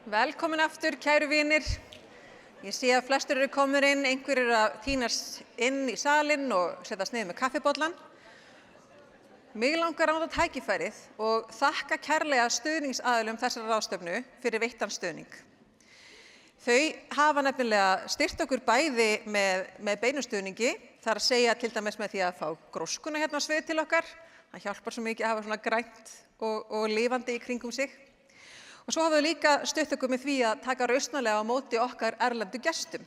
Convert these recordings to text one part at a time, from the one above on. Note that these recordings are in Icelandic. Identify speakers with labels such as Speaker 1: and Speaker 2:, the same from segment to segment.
Speaker 1: Velkomin aftur, kæru vinir. Ég sé að flestir eru komnir inn, einhverjir eru að tínast inn í salinn og setjast niður með kaffibollan. Mig langar að nota tækifærið og þakka kærlega stuðningsaðilum þessara ráðstefnu fyrir veittan stuðning. Þau hafa nefnilega styrkt okkur bæði með beinu stuðningi, þar að segja til dæmis með því að fá gróskuna hérna á svið til okkar. Það hjálpar svo mikið að hafa svona grænt og lifandi í kringum sig. Og svo hafa þau líka stutt okkur með því að taka rausnarlega á móti okkar erlendu gestum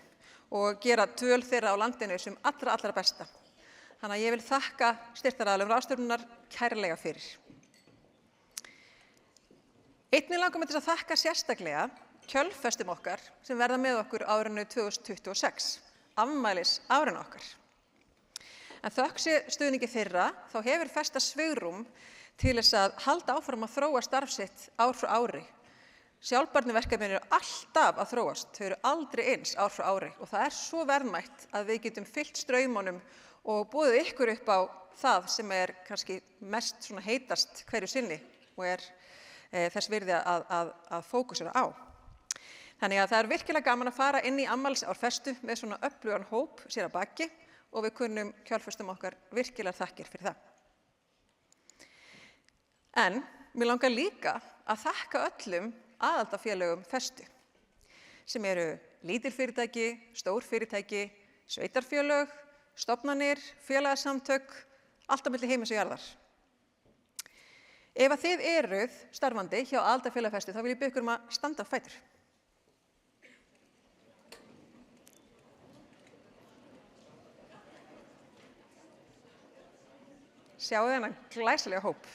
Speaker 1: og gera dvöl þeirra á landinu sem allra besta. Þannig að ég vil þakka styrktaraðilum ráðstefnunnar kærlega fyrir. Einnig langar mig til að þakka sérstaklega kjölfestum okkar sem verða með okkur árinu 2026, afmælis árinu okkar. En þökk sé stuðningi þeirra, þá hefur festa svigrúm til þess að halda áfram að þróa starf sitt ár frá ári. Sjálfbærniverkefnin eru alltaf að þróast, þau eru aldrei eins ár frá ári og það er svo verðmætt að við getum fylgt straumunum og boðið ykkur upp á það sem er kannski mest svona heitast hverju sinni og er þess virði að fókusera á. Þannig að það er virkilega gaman að fara inn í afmælisárfestu með svona öflugan hóp sér að baki og við kunnum kjölfestum okkar virkilega þakkir fyrir það. En mér langar líka að þakka öllum aðaldafélögum festu sem eru lítil fyrirtæki, stór fyrirtæki, sveitarfélög, stofnanir, félagasamtök, allt á milli heims og jarðar. Ef að þið eruð starfandi hjá aðaldafélagafestu þá vil ég biðja ykkur um að standa á fætur. Sjáu þennan glæsilega hóp.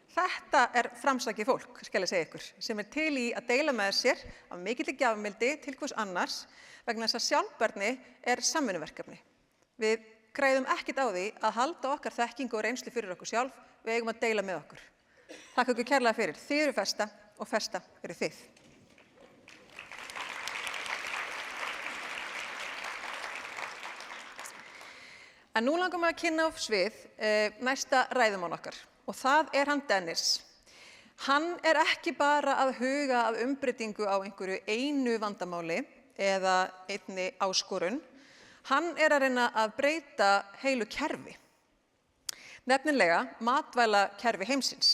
Speaker 1: Þetta er framsækið fólk, skal ég segja ykkur, sem er til í að deila með sér af mikilli gjafmildi til hvers annars vegna þess að sjálfbærni er samvinnuverkefni. Við græðum ekkert á því að halda okkar þekkingu og reynslu fyrir okkur sjálf, við eigum að deila með okkur. Takk ykkur kærlega fyrir. Þið eru festa og festa eru þið. En nú langar mig að kynna á svið næsta ræðumann okkar. Og það er hann Dennis. Hann er ekki bara að huga að umbreytingu á einhverju einu vandamáli eða einni áskorun. Hann er að reyna að breyta heilu kerfi. Nefnilega matvælakerfi heimsins.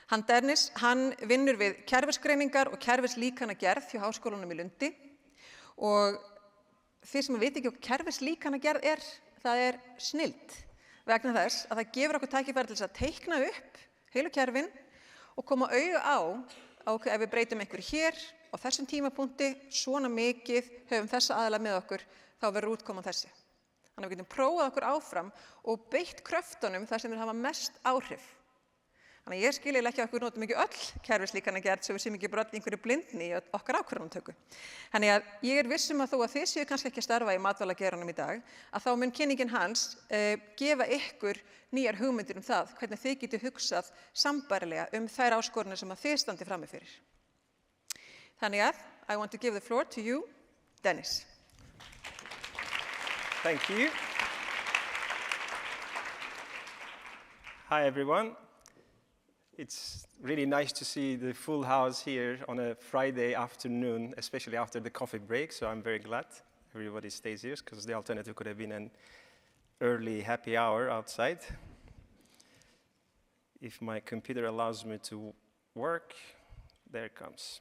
Speaker 1: Hann Dennis, hann vinnur við kerfisgreiningar og kerfislíkanagerð hjá Háskólanum í Lundi. Og þið sem veit ekki hvað kerfislíkanagerð er, það er snilld. Vegna þess að það gefur okkur tækifæri til þess að teikna upp heilu kerfin og koma auga á ef við breytum einhverju hér á þessum tímapunkti, svona mikið, höfum þessa aðila með okkur, þá verður útkoman þessi. Þannig að við getum prófað okkur áfram og beitt kröftunum þar sem þeir hafa mest áhrif. Þannig að ég skiljilega ekki að okkur notum ekki öll kerfislíkanagerð svo við séum ekki bara öll einhverju blindni í okkar ákvörðunartöku. Þannig að ég er viss um að þó að þið séu kannski ekki að starfa í matvælageiranum í dag, að þá mun kynningin hans gefa ykkur nýjar hugmyndir það hvernig þið getið hugsað sambærilega þær áskoranir sem að þið standi frammi fyrir. Þannig að I want to give the floor to you, Dennis.
Speaker 2: Thank you. Hi, everyone. It's really nice to see the full house here on a Friday afternoon, especially after the coffee break, so I'm very glad everybody stays here, because the alternative could have been an early happy hour outside. If my computer allows me to work, there it comes.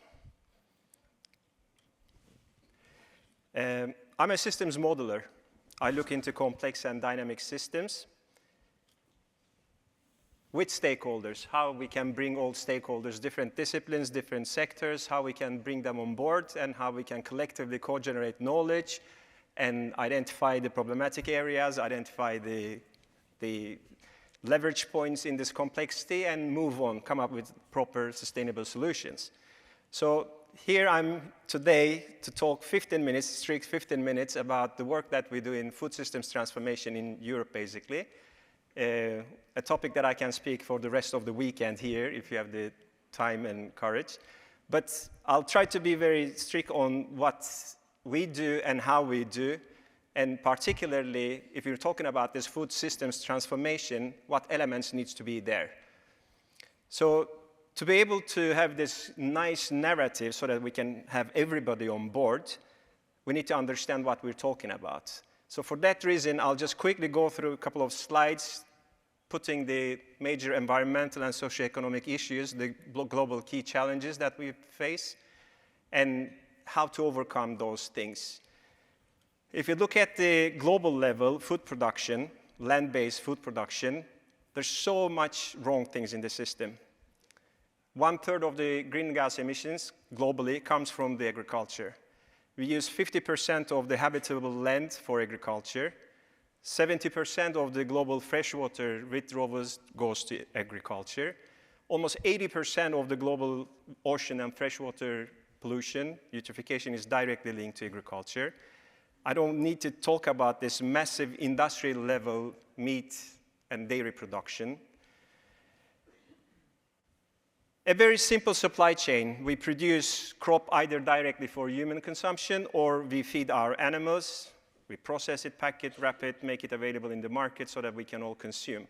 Speaker 2: I'm a systems modeler. I look into complex and dynamic systems with stakeholders, how we can bring all stakeholders, different disciplines, different sectors, how we can bring them on board, and how we can collectively co-generate knowledge and identify the problematic areas, identify the leverage points in this complexity, and move on, come up with proper sustainable solutions. So here I'm today to talk 15 minutes, strict 15 minutes, about the work that we do in food systems transformation in Europe, basically. A topic that I can speak for the rest of the weekend here, if you have the time and courage. But I'll try to be very strict on what we do and how we do, and particularly, if you're talking about this food systems transformation, what elements needs to be there. So To be able to have this nice narrative so that we can have everybody on board, we need to understand what we're talking about. So for that reason, I'll just quickly go through a couple of slides, putting the major environmental and socioeconomic issues, the global key challenges that we face, and how to overcome those things. If you look at the global level, food production, land-based food production, there's so much wrong things in the system. 1/3 of the greenhouse gas emissions globally comes from the agriculture. We use 50% of the habitable land for agriculture. 70% of the global freshwater withdrawals goes to agriculture. Almost 80% of the global ocean and freshwater pollution, eutrophication, is directly linked to agriculture. I don't need to talk about this massive industrial level meat and dairy production. A very simple supply chain. We produce crop either directly for human consumption or we feed our animals. We process it, pack it, wrap it, make it available in the market so that we can all consume.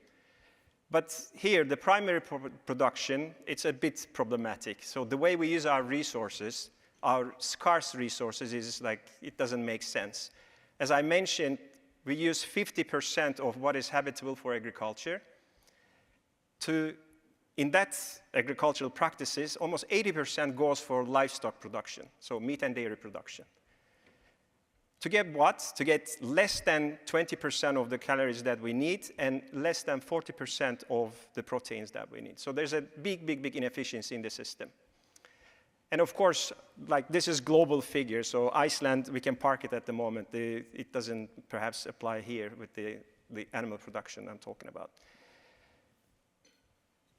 Speaker 2: But here, the primary production, it's a bit problematic. So the way we use our resources, our scarce resources, is like, it doesn't make sense. As I mentioned, we use 50% of what is habitable for agriculture. In that agricultural practices, almost 80% goes for livestock production, so meat and dairy production. To get what? To get less than 20% of the calories that we need and less than 40% of the proteins that we need. So there's a big, big, big inefficiency in the system. And of course, like, this is global figure, so Iceland, we can park it at the moment. It doesn't perhaps apply here with the animal production I'm talking about.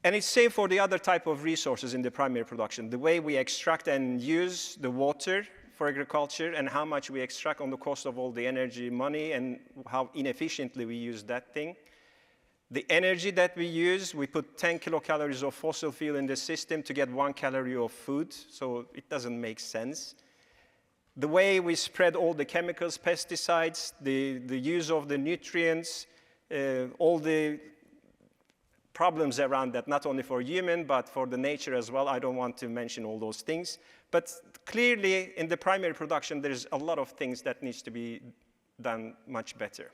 Speaker 2: And it's same for the other type of resources in the primary production. The way we extract and use the water for agriculture and how much we extract on the cost of all the energy, money, and how inefficiently we use that thing. The energy that we use, we put 10 kilocalories of fossil fuel in the system to get 1 calorie of food, so it doesn't make sense. The way we spread all the chemicals, pesticides, the use of the nutrients, all the problems around that, not only for human, but for the nature as well. I don't want to mention all those things. But clearly, in the primary production, there's a lot of things that needs to be done much better.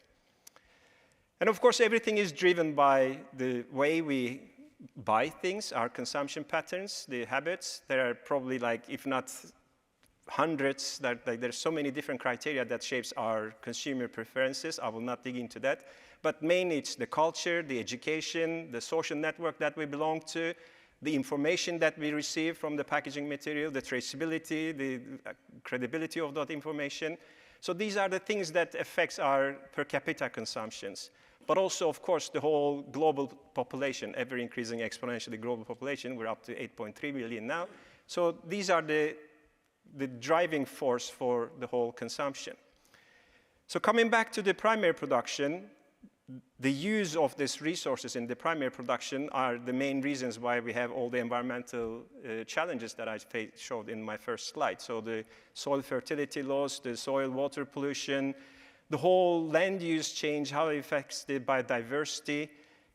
Speaker 2: And of course, everything is driven by the way we buy things, our consumption patterns, the habits. There are probably, like, if not hundreds, there's so many different criteria that shapes our consumer preferences. I will not dig into that. But mainly it's the culture, the education, the social network that we belong to, the information that we receive from the packaging material, the traceability, the credibility of that information. So these are the things that affects our per capita consumptions. But also, of course, the whole global population, ever increasing exponentially global population. We're up to 8.3 billion now. So these are the driving force for the whole consumption. So coming back to the primary production, the use of these resources in the primary production are the main reasons why we have all the environmental challenges that I showed in my first slide. So the soil fertility loss, the soil water pollution, the whole land use change, how it affects the biodiversity,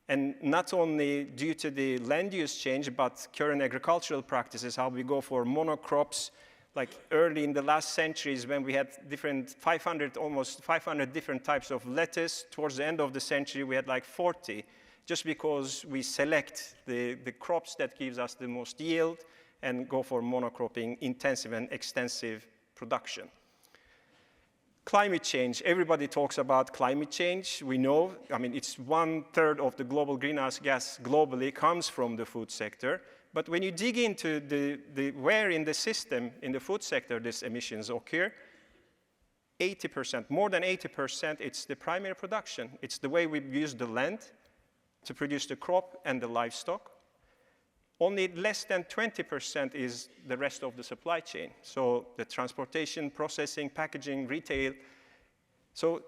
Speaker 2: and not only due to the land use change, but current agricultural practices, how we go for monocrops. Like early in the last centuries when we had almost 500 different types of lettuce, towards the end of the century we had like 40, just because we select the crops that gives us the most yield and go for monocropping, intensive and extensive production. Climate change, everybody talks about climate change. We know, I mean, it's 1/3 of the global greenhouse gas globally comes from the food sector. But when you dig into where in the system, in the food sector, these emissions occur, 80%, more than 80%, it's the primary production. It's the way we use the land to produce the crop and the livestock. Only less than 20% is the rest of the supply chain. So the transportation, processing, packaging, retail. So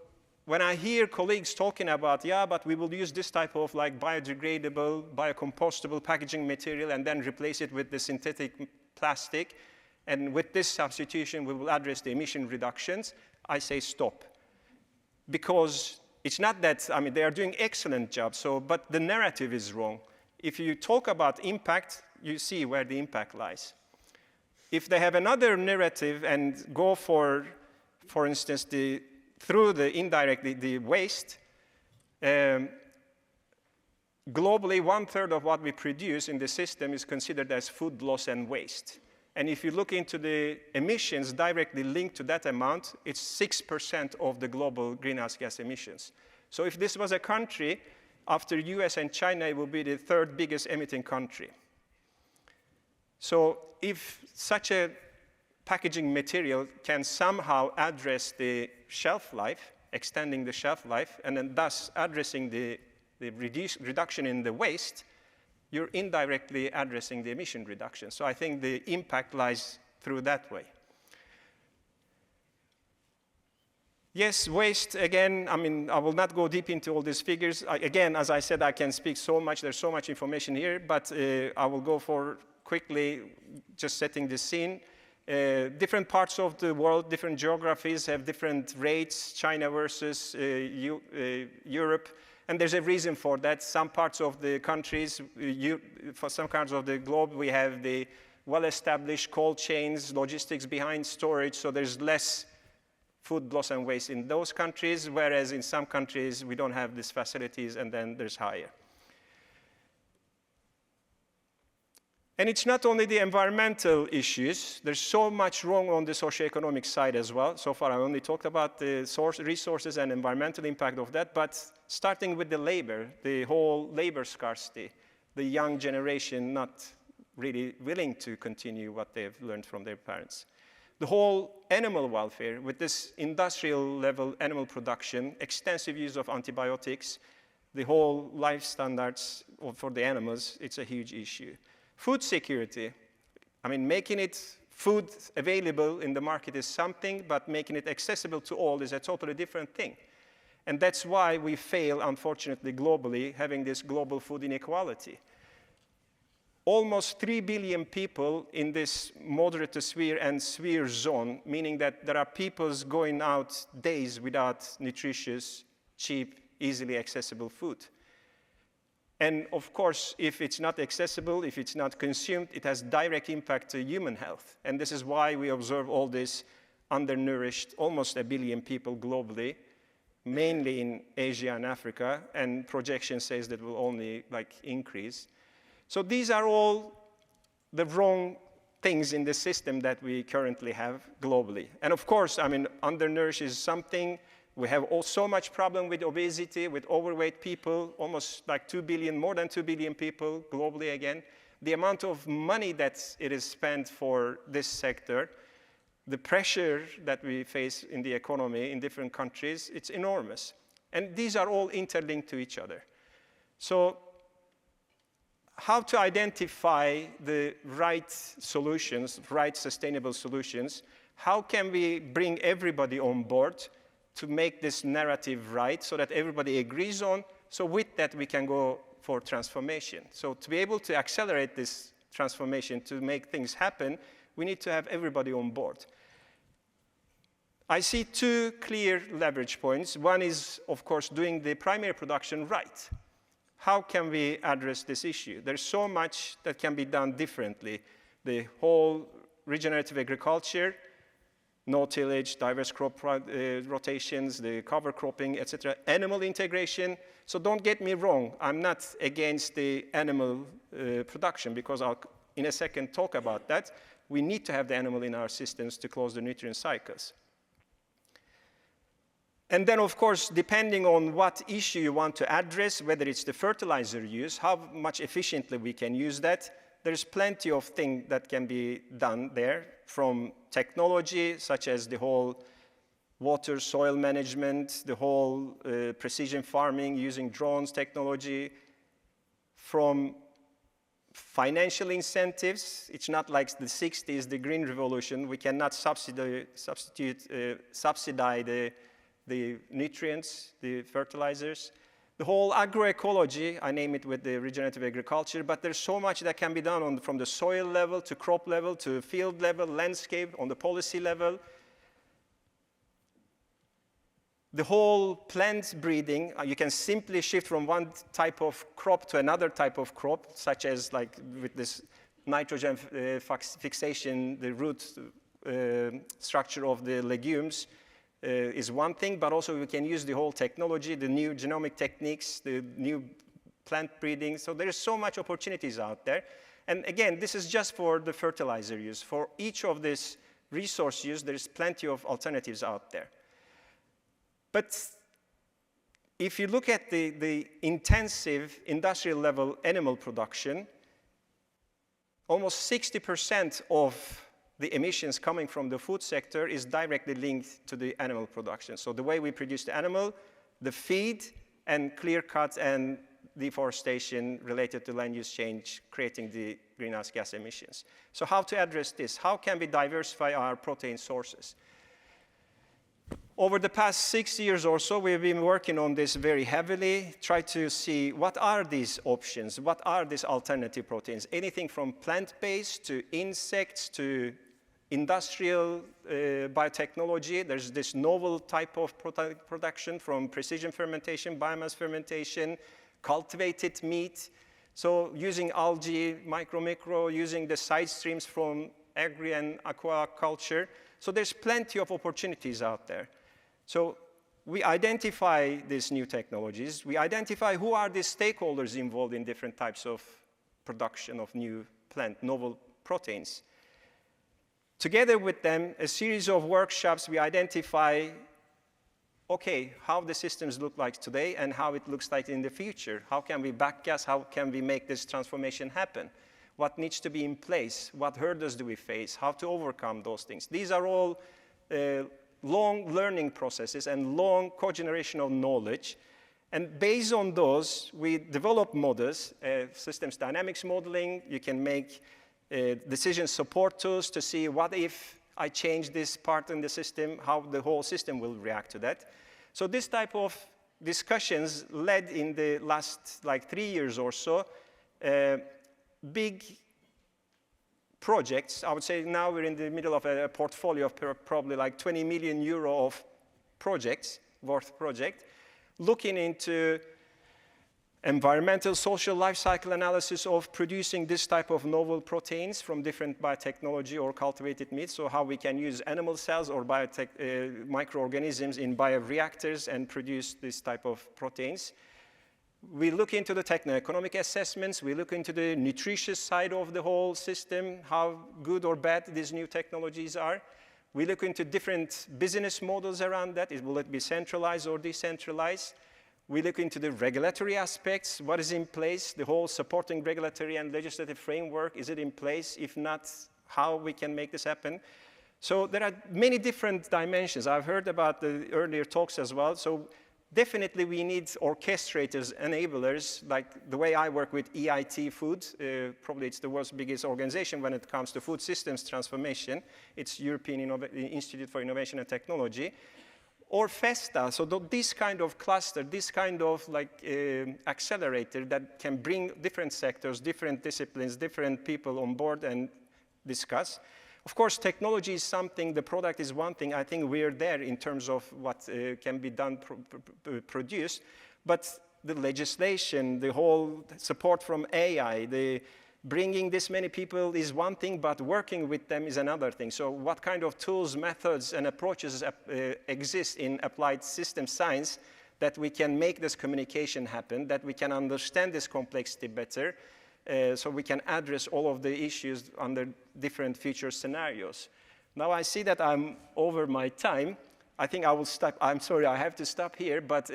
Speaker 2: when I hear colleagues talking about, yeah, but we will use this type of like biodegradable, biocompostable packaging material and then replace it with the synthetic plastic, and with this substitution we will address the emission reductions, I say stop. Because it's not that, I mean, they are doing excellent job, but the narrative is wrong. if you talk about impact, you see where the impact lies. If they have another narrative and go for instance, through the indirectly the waste, globally, 1/3 of what we produce in the system is considered as food loss and waste. And if you look into the emissions directly linked to that amount, it's 6% of the global greenhouse gas emissions. So if this was a country, after US and China, it would be the 3rd biggest emitting country. So if such a packaging material can somehow address the shelf life, extending the shelf life, and then thus addressing the reduction in the waste, you're indirectly addressing the emission reduction. So I think the impact lies through that way. Yes, waste, again, I mean, I will not go deep into all these figures. Again, as I said, I can speak so much, there's so much information here, but I will go for quickly just setting the scene. Different parts of the world, different geographies have different rates, China versus Europe. And there's a reason for that. Some parts of the countries, for some parts of the globe, we have the well-established cold chains, logistics behind storage, so there's less food loss and waste in those countries, whereas in some countries, we don't have these facilities, and then there's higher. And it's not only the environmental issues. There's so much wrong on the socioeconomic side as well. So far, I only talked about the resources and environmental impact of that, but starting with the labor, the whole labor scarcity, the young generation not really willing to continue what they've learned from their parents. The whole animal welfare, with this industrial level animal production, extensive use of antibiotics, the whole life standards for the animals, it's a huge issue. Food security, I mean, making it food available in the market is something, but making it accessible to all is a totally different thing. And that's why we fail, unfortunately, globally, having this global food inequality. Almost 3 billion people in this moderate to severe and severe zone, meaning that there are people going out days without nutritious, cheap, easily accessible food. And of course, if it's not accessible, if it's not consumed, it has direct impact to human health. And this is why we observe all this undernourished, almost 1 billion people globally, mainly in Asia and Africa, and projection says that will only increase. So these are all the wrong things in the system that we currently have globally. And of course, I mean, undernourished is something. We have so much problem with obesity, with overweight people, almost like 2 billion, more than 2 billion people globally again. The amount of money that it is spent for this sector, the pressure that we face in the economy in different countries, it's enormous. And these are all interlinked to each other. So how to identify the right solutions, right sustainable solutions? How can we bring everybody on board to make this narrative right so that everybody agrees on, so with that we can go for transformation. So to be able to accelerate this transformation, to make things happen, we need to have everybody on board. I see 2 clear leverage points. One is, of course, doing the primary production right. How can we address this issue? There's so much that can be done differently. The whole regenerative agriculture, no-tillage, diverse crop rotations, the cover cropping, etc. Animal integration. So don't get me wrong, I'm not against the animal production, because I'll, in a second, talk about that. We need to have the animal in our systems to close the nutrient cycles. And then, of course, depending on what issue you want to address, whether it's the fertilizer use, how much efficiently we can use that, there's plenty of things that can be done there, from technology, such as the whole water, soil management, the whole precision farming using drones technology, from financial incentives. It's not like the 60s, the Green Revolution. We cannot subsidize the nutrients, the fertilizers. The whole agroecology, I name it with the regenerative agriculture, but there's so much that can be done from the soil level to crop level to field level, landscape, on the policy level. the whole plant breeding, you can simply shift from one type of crop to another type of crop, such as like with this nitrogen fixation, the root structure of the legumes is one thing, but also we can use the whole technology, the new genomic techniques, the new plant breeding. So there is so much opportunities out there. And again, this is just for the fertilizer use. For each of this resource use, there is plenty of alternatives out there. But if you look at the intensive industrial level animal production, almost 60% of the emissions coming from the food sector is directly linked to the animal production. So the way we produce the animal, the feed, and clear cut and deforestation related to land use change, creating the greenhouse gas emissions. So how to address this? How can we diversify our protein sources? Over the past 6 years or so, we've been working on this very heavily, try to see what are these options, what are these alternative proteins, anything from plant-based to insects to industrial biotechnology. There's this novel type of production from precision fermentation, biomass fermentation, cultivated meat. So using algae, micro, using the side streams from agri and aquaculture. So there's plenty of opportunities out there. So we identify these new technologies. We identify who are the stakeholders involved in different types of production of new novel proteins. Together with them, a series of workshops, we identify, okay, how the systems look like today and how it looks like in the future. How can we backcast? How can we make this transformation happen? What needs to be in place? What hurdles do we face? How to overcome those things? These are all long learning processes and long cogenerational knowledge. And based on those, we develop models, systems dynamics modeling. You can make decision support tools to see what if I change this part in the system, how the whole system will react to that. So this type of discussions led in the last 3 years or so, big projects. I would say now we're in the middle of a portfolio of probably like 20 million euro of projects, looking into environmental, social life cycle analysis of producing this type of novel proteins from different biotechnology or cultivated meat. So how we can use animal cells or microorganisms in bioreactors and produce this type of proteins. We look into the techno-economic assessments. We look into the nutritious side of the whole system, how good or bad these new technologies are. We look into different business models around that. Will it be centralized or decentralized? We look into the regulatory aspects. What is in place? The whole supporting regulatory and legislative framework, is it in place? If not, how we can make this happen? So there are many different dimensions. I've heard about the earlier talks as well. So definitely we need orchestrators, enablers, like the way I work with EIT Food. Probably it's the world's biggest organization when it comes to food systems transformation. It's European Institute for Innovation and Technology. Or FESTA, so this kind of cluster, this kind of accelerator that can bring different sectors, different disciplines, different people on board and discuss. Of course, technology is something, the product is one thing. I think we're there in terms of what can be done, produced. But the legislation, the whole support from AI, the bringing this many people is one thing, but working with them is another thing. So what kind of tools, methods, and approaches exist in applied system science that we can make this communication happen, that we can understand this complexity better, so we can address all of the issues under different future scenarios. Now I see that I'm over my time. I think I will stop. I'm sorry, I have to stop here, but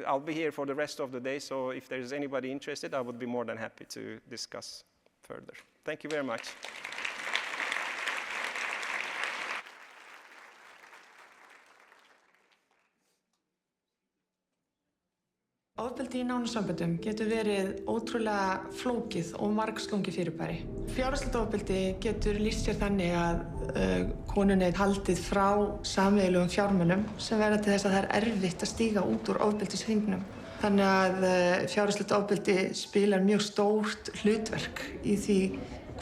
Speaker 2: I'll be here for the rest of the day. So if there's anybody interested, I would be more than happy to discuss further. Thank you very much.
Speaker 3: Ofbeldi í nánum samböndum getur verið ótrúlega flókið og margslungið fyrirbæri. Fjárhagslegt ofbeldi getur lýst sér þannig að konunni er haldið frá sameiginlegum fjármunum sem verða til þess að það er erfitt að stíga út úr ofbeldishringnum. Þannig að fjárhagslegt ofbeldi spilar mjög stórt hlutverk í því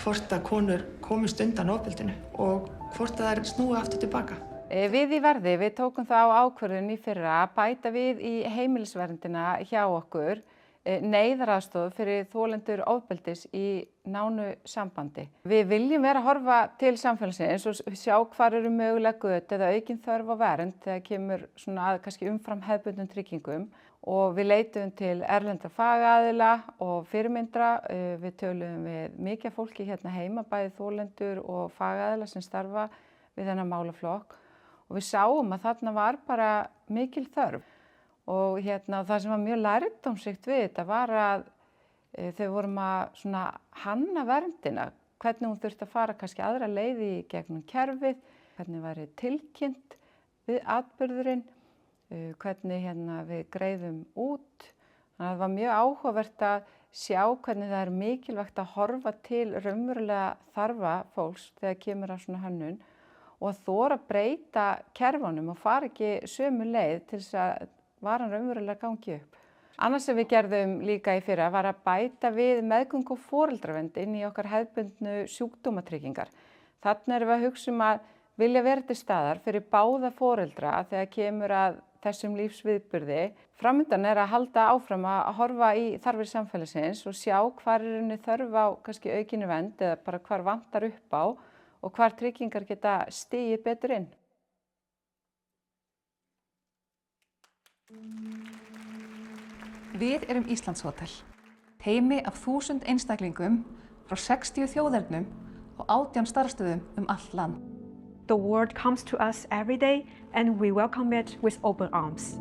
Speaker 3: hvort að konur komist undan ofbeldinu og hvort að þær snúi aftur tilbaka.
Speaker 4: Við í Verði, við tókum það á ákvörðun í fyrra að bæta við í heimilisverndina hjá okkur neyðaraðstoð fyrir þolendur ofbeldis í nánu sambandi. Við viljum vera að horfa til samfélagsins og sjá hvar eru mögulega göt eða aukin þörf á vernd þegar kemur svona að kannski umfram hefðbundnum tryggingum og við leituðum til erlendra fagaðila og fyrirmyndra. Við töluðum við mikið fólki hérna heima, bæði þolendur og fagaðila sem starfa við þennan málaflokk og við sáum að þarna var bara mikil þörf. Og það sem var mjög lærdómsríkt við þetta var að þau vorum að svona hanna verndina, hvernig hún þurfti að fara kannski aðra leiði í gegnum kerfið, hvernig væri tilkynnt við atburðurinn, hvernig við greiðum út. Þannig að það var mjög áhugavert að sjá hvernig það er mikilvægt að horfa til raunverulega þarfa fólks þegar kemur að svona hönnun og að þora að breyta kerfunum og fara ekki sömu leið til þess að varan raunverulega gangi upp. Annars sem við gerðum líka í fyrra var að bæta við meðgöngu og foreldravernd inn í okkar hefðbundnu sjúkdómatryggingar. Þarna erum við að hugsa að vilja vera til staðar fyrir báða foreldra þegar kemur að þessum lífsviðburði. Framundan er að halda áfram að horfa í þarfir samfélagsins og sjá hvar er henni þörf á kannski aukinni vernd eða bara hvar vantar upp á og hvar tryggingar geta stigið betur inn.
Speaker 5: Við erum Íslandshótel, teymi af 1000 einstaklingum frá 60 þjóðernum og 18 starfsstöðum allt land.
Speaker 6: The world comes to us every day and we welcome it with open arms.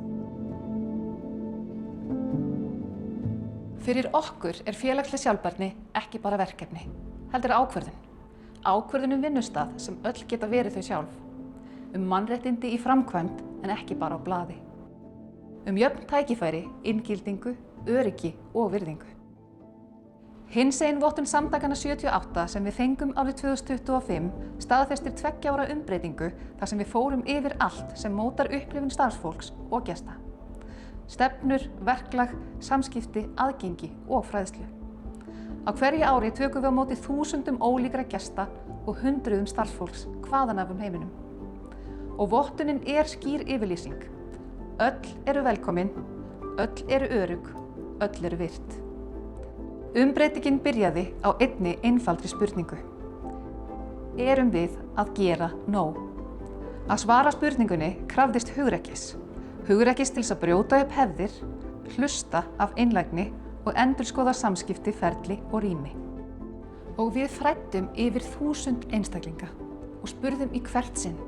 Speaker 5: Fyrir okkur er félagsleg sjálfbærni ekki bara verkefni, heldur ákvörðun. Ákvörðun vinnustað sem öll geta verið þau sjálf. Mannréttindi í framkvæmd en ekki bara á blaði. Jöfn tækifæri, inngildingu, öryggi og virðingu. Hinsegin vottun samtakanna 78 sem við fengum árið 2025 staðfestir 2 ára umbreytingu þar sem við fórum yfir allt sem mótar upplifun starfsfólks og gesta. Stefnur, verklag, samskipti, aðgengi og fræðslu. Á hverju ári tökum við á móti 1000 ólíkra gesta og 100 starfsfólks hvaðan af heiminum. Og vottunin er skýr yfirlýsing. Öll eru velkomin, öll eru örugg, öll eru virt. Umbreytingin byrjaði á einni einfaldri spurningu. Erum við að gera nóg? Að svara spurningunni krafðist hugrekkis. Hugrekkis til þess að brjóta upp hefðir, hlusta af einlægni og endurskoða samskipti, ferli og rými. Og við fræddum yfir 1000 einstaklinga og spurðum í hvert sinn.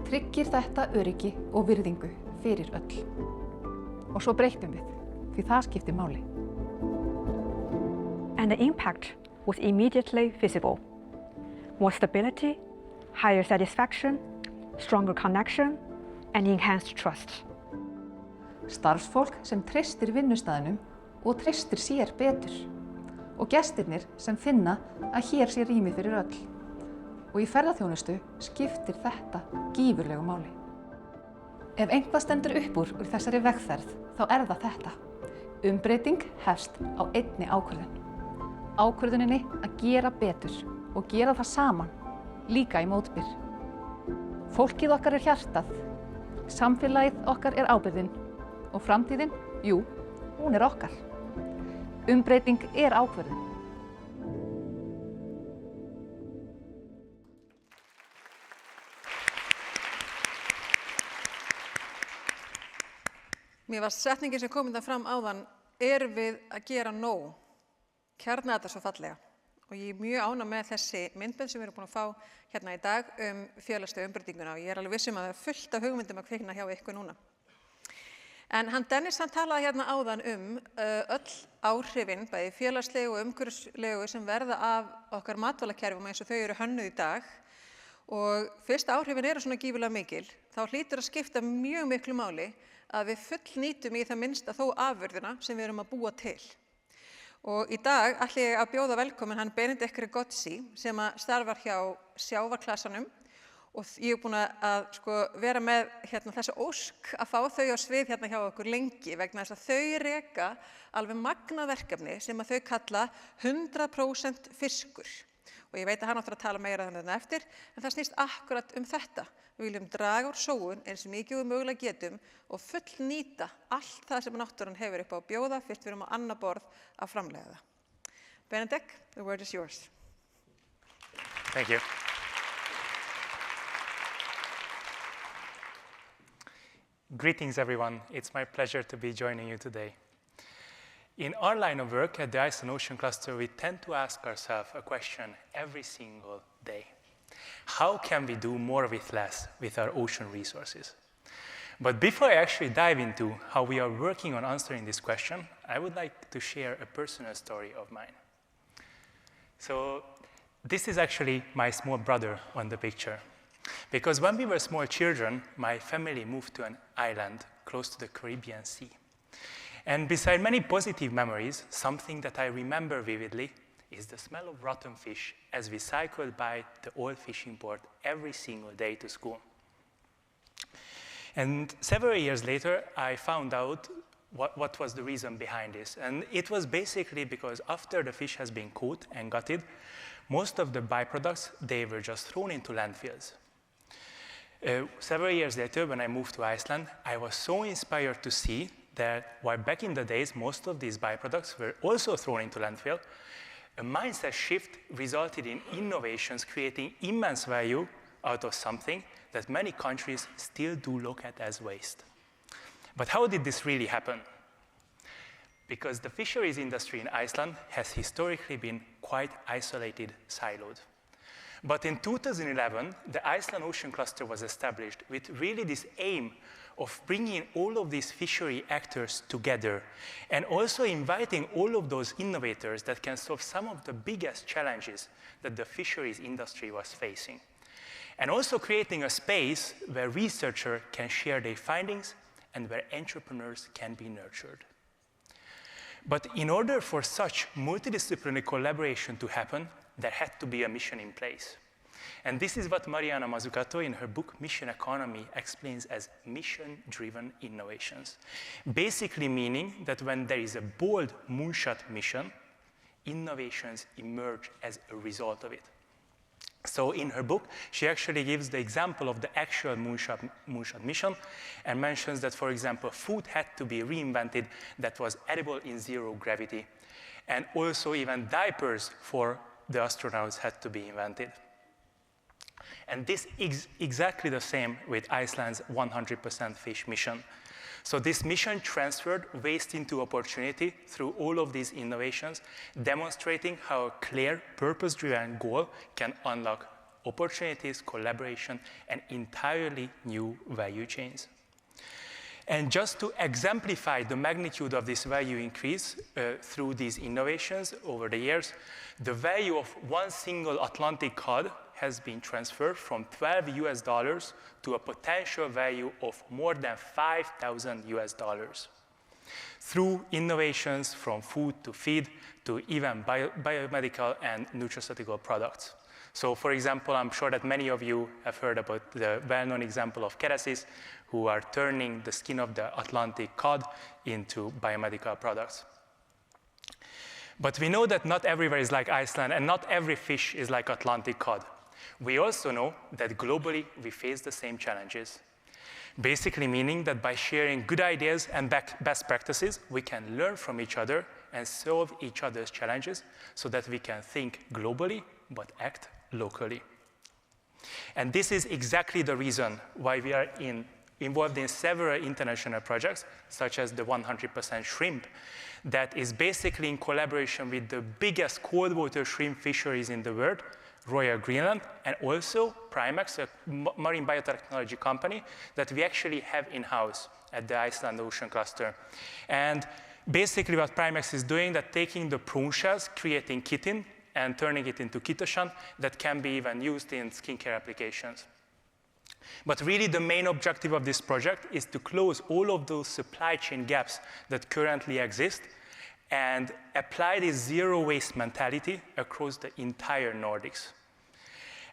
Speaker 5: Tryggir þetta öryggi og virðingu fyrir öll. Og svo breyttum við, því það skiptir máli.
Speaker 6: And the impact was immediately visible. More stability, higher satisfaction, stronger connection, and enhanced trust.
Speaker 5: Starfsfólk sem treystir vinnustaðnum og treystir sér betur. Og gestirnir sem finna að hér sé rými fyrir öll. Og í ferðaþjónustu skiptir þetta gífurlegu máli. Ef eitthvað stendur upp úr þessari vegferð, þá er það þetta. Umbreyting hefst á einni ákvörðun. Ákvörðuninni að gera betur og gera það saman, líka í mótbyr. Fólkið okkar er hjartað, samfélagið okkar er ábyrgðin og framtíðin, jú, hún er okkar. Umbreyting er ákvörðun.
Speaker 1: Mér var setningin sem kom þetta fram áðan, erum við að gera nóg? Kjarna þetta svo fallega. Og ég er mjög ánægð með þessi myndbönd sem við erum búin að fá hérna í dag félagslega umbreytinguna og ég er alveg viss að það er fullt af hugmyndum að kvikna hjá ykkur núna. En hann Dennis talaði hérna áðan öll áhrifin, bæði félagslegu og umhverfislegu sem verða af okkar matvælakerfum eins og þau eru hönnuð í dag. Og fyrst áhrifin eru svona gífurlega mikil, þá hlýtur að skipta mjög miklu máli að við fullnýtum í það minnsta þó afurðina sem við erum að búa til. Og í dag ætla ég að bjóða velkomin hann Benedikt Gregozzi sem starfar hjá Sjávarklasanum og ég er búin að vera með þessa ósk að fá þau á svið hérna hjá okkur lengi vegna þess að þau reka alveg magnað verkefni sem að þau kalla 100% fiskur. og ég veit að hann áttur að tala meira þannig eftir, en það snýst akkurat þetta. Við viljum draga úr sóun eins mikið og mögulega getum og fullnýta allt það sem náttúran hefur upp á að bjóða fyrst við erum á annað borð að framleiða það. Benedikt, the word is yours.
Speaker 7: Thank you. Greetings, everyone. It's my pleasure to be joining you today. In our line of work at the Iceland Ocean Cluster, we tend to ask ourselves a question every single day. How can we do more with less with our ocean resources? But before I actually dive into how we are working on answering this question, I would like to share a personal story of mine. So this is actually my small brother on the picture. Because when we were small children, my family moved to an island close to the Caribbean Sea. And beside many positive memories, something that I remember vividly is the smell of rotten fish as we cycled by the old fishing port every single day to school. And several years later, I found out what was the reason behind this. And it was basically because after the fish has been caught and gutted, most of the byproducts, they were just thrown into landfills. Several years later, when I moved to Iceland, I was so inspired to see that while back in the days, most of these byproducts were also thrown into landfill, a mindset shift resulted in innovations creating immense value out of something that many countries still do look at as waste. But how did this really happen? Because the fisheries industry in Iceland has historically been quite isolated, siloed. But in 2011, the Iceland Ocean Cluster was established with really this aim of bringing all of these fishery actors together and also inviting all of those innovators that can solve some of the biggest challenges that the fisheries industry was facing. And also creating a space where researchers can share their findings and where entrepreneurs can be nurtured. But in order for such multidisciplinary collaboration to happen, there had to be a mission in place. And this is what Mariana Mazzucato in her book Mission Economy explains as mission-driven innovations. Basically meaning that when there is a bold moonshot mission, innovations emerge as a result of it. So in her book, she actually gives the example of the actual moonshot mission and mentions that, for example, food had to be reinvented that was edible in zero gravity. And also even diapers for the astronauts had to be invented. And this is exactly the same with Iceland's 100% fish mission. So this mission transferred waste into opportunity through all of these innovations, demonstrating how a clear, purpose-driven goal can unlock opportunities, collaboration, and entirely new value chains. And just to exemplify the magnitude of this value increase through these innovations over the years, the value of one single Atlantic cod has been transferred from $12 to a potential value of more than $5,000 through innovations from food to feed to even biomedical and nutraceutical products. So for example, I'm sure that many of you have heard about the well-known example of Kerecis, who are turning the skin of the Atlantic cod into biomedical products. But we know that not everywhere is like Iceland, and not every fish is like Atlantic cod. We also know that globally we face the same challenges. Basically meaning that by sharing good ideas and best practices, we can learn from each other and solve each other's challenges so that we can think globally but act locally. And this is exactly the reason why we are involved in several international projects, such as the 100% shrimp, that is basically in collaboration with the biggest cold water shrimp fisheries in the world, Royal Greenland, and also Primex, a marine biotechnology company that we actually have in-house at the Iceland Ocean Cluster. And basically what Primex is doing, that taking the prawn shells, creating chitin, and turning it into chitosan that can be even used in skincare applications. But really the main objective of this project is to close all of those supply chain gaps that currently exist and apply this zero waste mentality across the entire Nordics.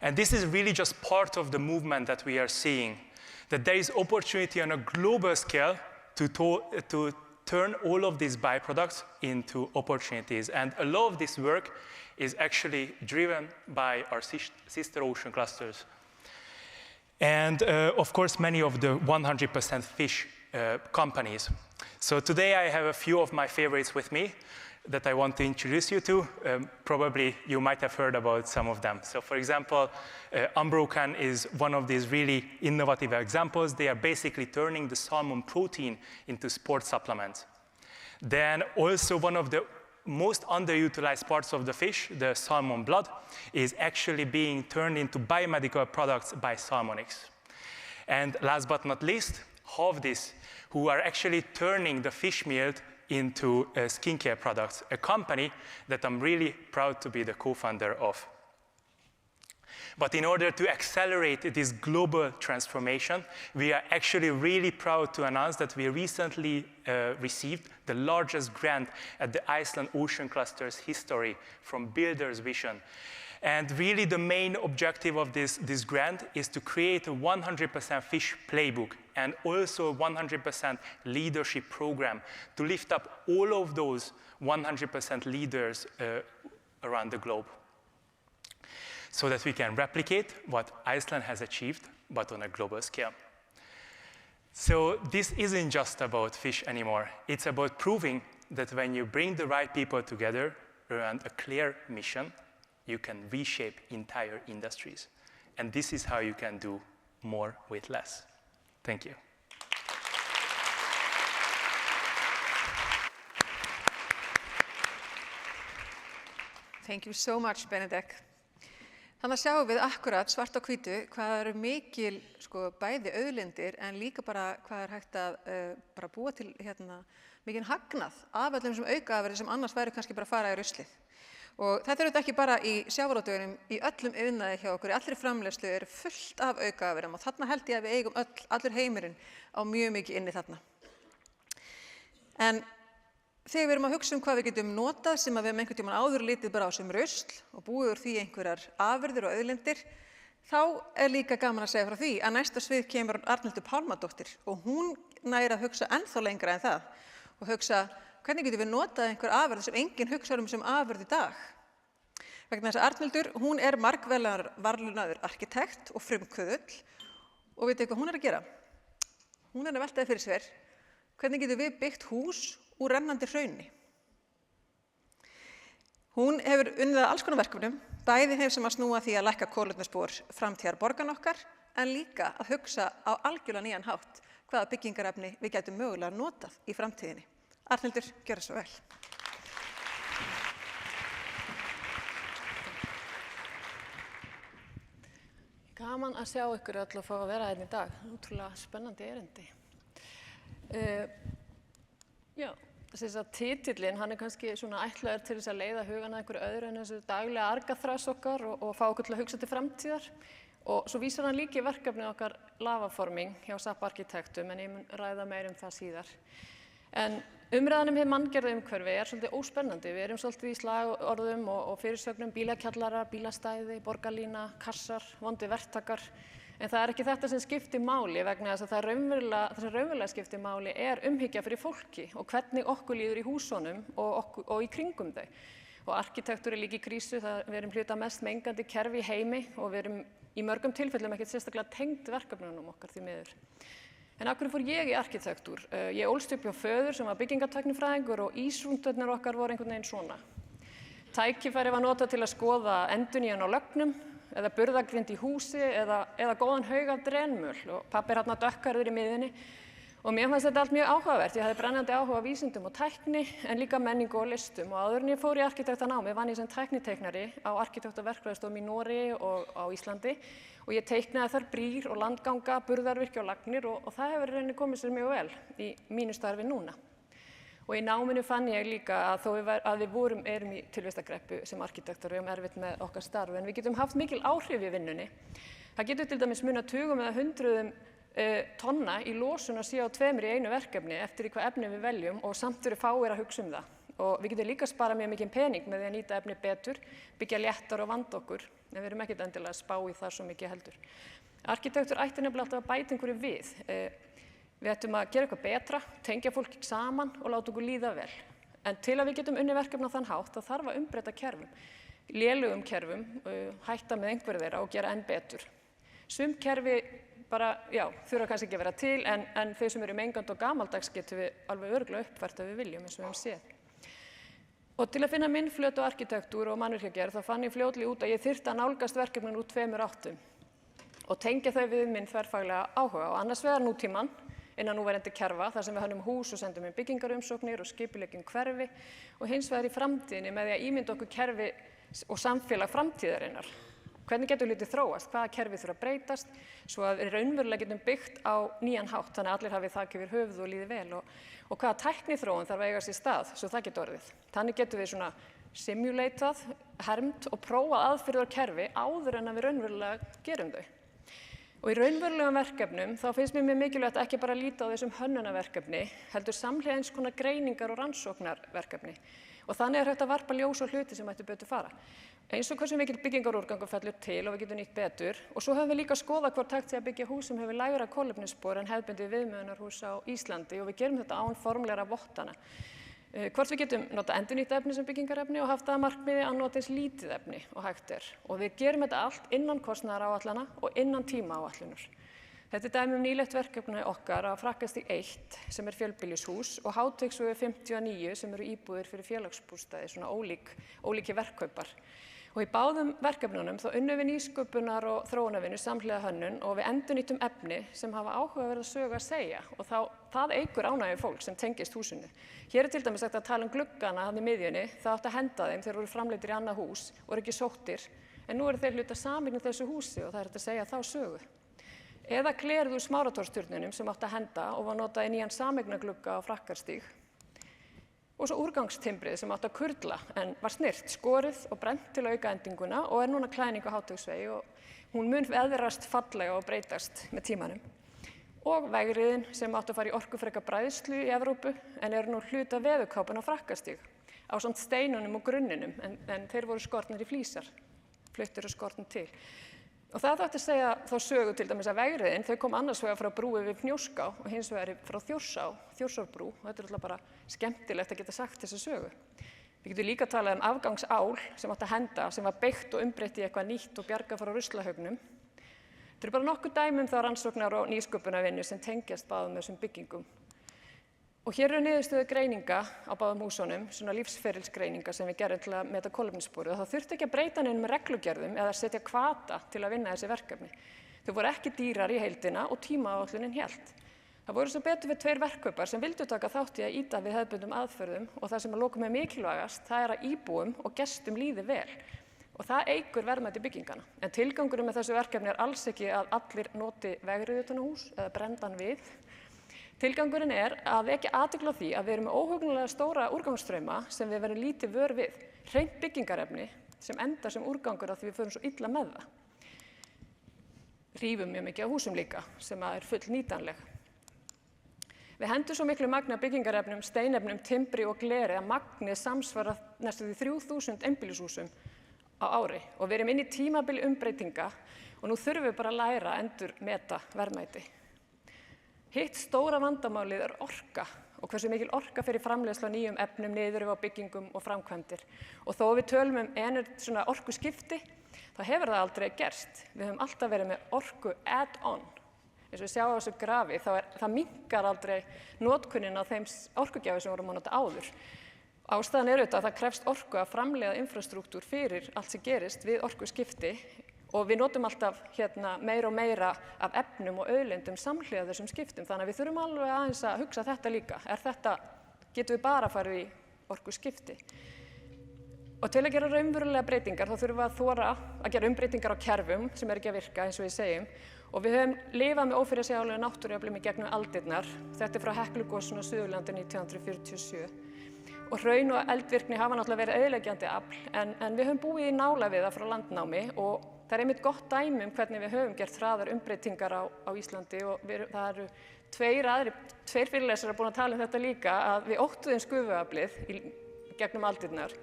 Speaker 7: And this is really just part of the movement that we are seeing, that there is opportunity on a global scale to turn all of these byproducts into opportunities. And a lot of this work is actually driven by our sister ocean clusters. And of course, many of the 100% fish companies. So today I have a few of my favorites with me that I want to introduce you to. Probably you might have heard about some of them. So for example, Unbroken is one of these really innovative examples. They are basically turning the salmon protein into sport supplements. Then also one of the most underutilized parts of the fish, the salmon blood, is actually being turned into biomedical products by Salmonix. And last but not least, Hovdis, who are actually turning the fish meal into skincare products, a company that I'm really proud to be the co-founder of. But in order to accelerate this global transformation, we are actually really proud to announce that we recently received the largest grant at the Iceland Ocean Cluster's history from Builders Vision. And really the main objective of this grant is to create a 100% fish playbook and also a 100% leadership program to lift up all of those 100% leaders around the globe, so that we can replicate what Iceland has achieved, but on a global scale. So this isn't just about fish anymore. It's about proving that when you bring the right people together around a clear mission, you can reshape entire industries. And this is how you can do more with less. Thank you.
Speaker 1: Thank you so much, Benedikt. Þannig að sjáum við akkurat svart á hvítu hvað eru mikil bæði auðlindir en líka bara hvað hægt að bara búa til mikinn hagnað af öllum þessum aukaafurðum sem annars væru kannski bara að fara í ruslið. Og þetta auðvitað ekki bara í sjávarútveginum, í öllum iðnaði hjá okkur, í allri framleiðslu eru fullt af aukaafurðum og þarna held ég að við eigum allur heimurinn á mjög mikið inni þarna. En þegar við erum að hugsa hvað við getum notað sem að við einhvern tímann áður litið bara á sem rusl og búið úr því einhverjar afurðir og auðlindir, þá líka gaman að segja frá því að næsta svið kemur Arnhildur Pálmadóttir og hún nær að hugsa ennþá lengra en það og hugsa hvernig getum við notað einhver afurð sem enginn hugsar sem afurð í dag. Vegna þess að Arnhildur, hún margverðlaunaður arkitekt og frumkvöðull og veitu hvað hún að gera? Hún að veltaði fyrir sér hvernig getum við byggt hús úr rennandi hrauni. Hún hefur unnið að alls konar verkefnum, bæði þeim sem að snúa því að lækka kolefnisspor framtíðar borgan okkar, en líka að hugsa á algjörlega nýjan hátt hvaða byggingarefni við gætum mögulega notað í framtíðinni. Arnhildur, gjörðu svo vel.
Speaker 8: Gaman að sjá ykkur öll og fá að vera hérna í dag. Ótrúlega spennandi erindi. Þess að titillinn, hann kannski svona ætlaður til þess að leiða hugan að einhverju öðru en þessu daglega argaþras okkar og fá okkur til að hugsa til framtíðar. Og svo vísar hann líka í verkefni okkar Lavaforming hjá SAP Arkitektum, en ég mun ræða meir það síðar. En umræðan hið manngerða umhverfi svolítið óspennandi. Við erum svolítið í slagorðum og fyrirsögnum bílakjallara, bílastæði, borgarlína, kassar, vondi verktakar. En það ekki þetta sem skiptir máli vegna þess að það sem raunverulega skiptir máli umhyggja fyrir fólki og hvernig okkur líður í húsunum og í kringum þau. Og arkitektur líka í krísu, við erum hluta mest mengandi kerfi í heimi og við erum í mörgum tilfellum ekkert sérstaklega tengd verkefnunum okkar því miður. En af hverju fór ég í arkitektúr? Ég ólst upp hjá föður sem var byggingatæknifræðingur og ísrúndurnar okkar voru einhvern veginn svona. Tækifæri var notað til að skoða endurnýjun á lögnum, eða burðargrind í húsi, eða góðan haug af drenmöl. Og pabbi er dökkhærður í miðjunni. Og mér fannst þetta allt mjög áhugavert. Ég hafði brennandi áhuga á vísindum og tækni, en líka menningu og listum. Og áður en ég fór í arkitektanámi vann ég sem tækniteiknari á arkitekt- og verkfræðistofum í Noregi og á Íslandi. Og ég teiknaði þar brýr og landganga, burðarvirki og lagnir og það hefur í rauninni komið sér mjög vel í mínu starfi núna. Og í náminu fann ég líka að þó að við erum í tilvistarkreppu sem arkitektar og erfitt með okkar starf, en við getum haft mikil áhrif í vinnunni. Það getur til dæmis munað tugum eða hundruðum tonna í losun á CO2 í einu verkefni eftir í hvað efni við veljum og samt eru fáir að hugsa það. Og við getum líka sparað mjög mikinn pening með því að nýta efni betur, byggja léttar og vanda okkur, en við erum ekkert endilega að spá í það svo mikið heldur. Arkitektur ætti nefnilega alltaf að bæta einhverju við. Við ættum að gera eitthvað betra, tengja fólk saman og láta okkur líða vel. En til að við getum unnið verkefni á þann hátt, þá þarf að umbreyta kerfum. lélugum kerfum, hætta með einhverju þeirra og gera enn betur. Sum kerfi bara, já, þurfa kannski ekki að vera til en þau sem eru mengandi og gamaldags getum við alveg örugglega uppfært ef við viljum eins og við höfum séð. Og til að finna minn flöt og arkitektúr og mannvirkjagerð þá fann ég fljótlega út að ég þyrfti að nálgast verkefnin úr 2 áttum og tengja þau við minn þverfaglega áhuga og annars vegar nútímann innan núverandi kerfa þar sem við hönnum hús og sendum inn byggingarumsóknir og skipuleggjum hverfi og hins vegar í framtíðinni með því að ímynda okkur kerfi og samfélag framtíðarinnar. Hvernig getur hlutir þróast, hvaða kerfi þurfa að breytast svo að við raunverulega getum byggt á nýjan hátt þannig að allir hafi þak yfir höfuð og líði vel og hvaða tækniþróun þarf að eiga sér stað svo það getur orðið. Þannig getum við svona simulatað, hermt og prófað aðferðir og kerfi áður en að við raunverulega gerum þau. Og í raunverulegum verkefnum þá finnst mér mikilvægt ekki bara að líta á þessum hönnunarverkefni, heldur samhliða eins konar greiningar og rannsóknarverkefni. Og þannig hægt að varpa ljós á hluti sem ættu betur fara. Eins og hversu mikill byggingarúrgangur fellur til og við getum nýtt betur. Og svo höfum við líka skoðað hvort hægt sé að byggja hús sem hefur lægra kolefnisspor en hefðbundið viðmiðunarhús á Íslandi og við gerum þetta án formlegra vottana. Hvort við getum nota endurnýtt efni sem byggingarefni og haft það að markmiði að nota eins lítið efni og hægt er. Og við gerum þetta allt innan kostnaðaráætlana og innan tímaáætlunar. Þetta er dæmi nýlegt verkefni okkar á Frakkastíg 1 sem er fjölbýlishús og Háteigsvegi 59 sem eru íbúðir fyrir félagsbústaði, svona ólíki verkkaupar. Og í báðum verkefnunum þá unnum við nýsköpunar og þróunarvinnu samhliða hönnun og við endurnýttum efni sem hafa áhugaverða sögu að segja og það eykur ánægju fólk sem tengist húsinu. Hér er til dæmis hægt að tala um gluggana hann í miðjunni, það átti að henda þeim þeir voru framleiddir í annað hús og eru ekki sóttir en nú eru þeir hluta sameign í þessu húsi og það er hægt að segja þá sögu. Eða glerið úr Smáratórsturnunum sem átti að henda og var notað í nýjan sameignarglugga á Frakkarstíg. Og svo úrgangstimbrið sem átti að kurla en var snyrt, skorið og brent til að auka endinguna og er núna klæðning á Háteigsvegi og hún mun veðrast fallega og breytast með tímanum. Og vegriðin sem átti að fara í orkufreka bræðslu í Evrópu en eru nú hluta veðurkápan á Frakkarstíg ásamt steinunum og grunninum en þeir voru skornir í flísar, fluttir og skornir til. Og það átti að segja þá sögu til dæmis að vegriðin, þau kom annars vegar frá brúi við Fnjóská og hins vegar frá Þjórsárbrú og þetta er alltaf bara skemmtilegt að geta sagt þessa sögu. Við getum líka talað um afgangsál sem átti að henda, sem var byggt og umbreytt í eitthvað nýtt og bjargað frá ruslahaugnum. Þetta er bara nokkur dæmi þá rannsóknar og nýsköpunarvinnu sem tengjast báðum þessum byggingum. Og hér eru niðurstöður greininga á báðum húsunum, svona lífsferilsgreininga sem við gerum til að meta kolefnissporið og það þurfti ekki að breyta neinum reglugerðum eða setja hvata til að vinna þessi verkefni. Þau voru ekki dýrar í heildina og tímaáætlunin hélt. Það voru svo betur við 2 verkkaupar sem vildu taka þátt í að ýta við hefðbundum aðferðum og það sem að lokum er mikilvægast, það er að íbúum og gestum líði vel. Og það eykur verðmæti byggingana. En tilgangurinn með þessu verkefni er alls ekki að allir noti vegrið utan á hús eða brendan við. Tilgangurinn er að vekja athygli á því að við erum með óhugnanlega stóra úrgangsstrauma sem við verðum lítið vör við. Hreint byggingarefni sem endar sem úrgangur af því við förum svo illa með það. Rífum mjög mikið á húsum líka sem er full nýtanleg. Við hendum svo miklu magni af byggingarefnum, steinefnum, timbri og gleri að magnið samsvarar næstum því 3000 einbýlishúsum á ári og við erum inn í tímabili umbreytinga og nú þurfum við bara að læra að endurmeta verðmæti. Hitt stóra vandamálið er orka og hversu mikil orka fer í framleiðslu á nýjum efnum, niðurrif á byggingum og framkvæmdir. Og þó við tölum svona orkuskipti, þá hefur það aldrei gerst. Við höfum alltaf verið með orku add-on. Eins og við sjáum á þessu grafi, það minnkar aldrei notkunin á þeim orkugjafi sem vorum að nota áður. Ástæðan er auðvitað að það krefst orku að framleiða infrastruktúr fyrir allt sem gerist við orkuskipti og við notum alltaf meira og meira af efnum og auðlindum samhliða þessum skiptum. Þannig að við þurfum alveg aðeins að hugsa þetta líka. Getum við bara farið í orkuskipti? Og til að gera raunverulega breytingar þá þurfum við að þora að gera umbreytingar á kerfum sem ekki að virka eins og við segjum. Og við höfum lifað með ófyrirsjáanlegu náttúruöflum í gegnum aldirnar. Þetta er frá Heklugosinu á Suðurlandi 1947. Og hraun og eldvirkni hafa náttúrulega verið eyðileggjandi afl en við höfum búið í nálægð við það frá landnámi og það er einmitt gott dæmi hvernig við höfum gert hraðar umbreytingar á Íslandi og það eru tveir fyrirlesarar búin að tala um þetta líka að við óttuðum gufuaflið í gegnum aldirnar.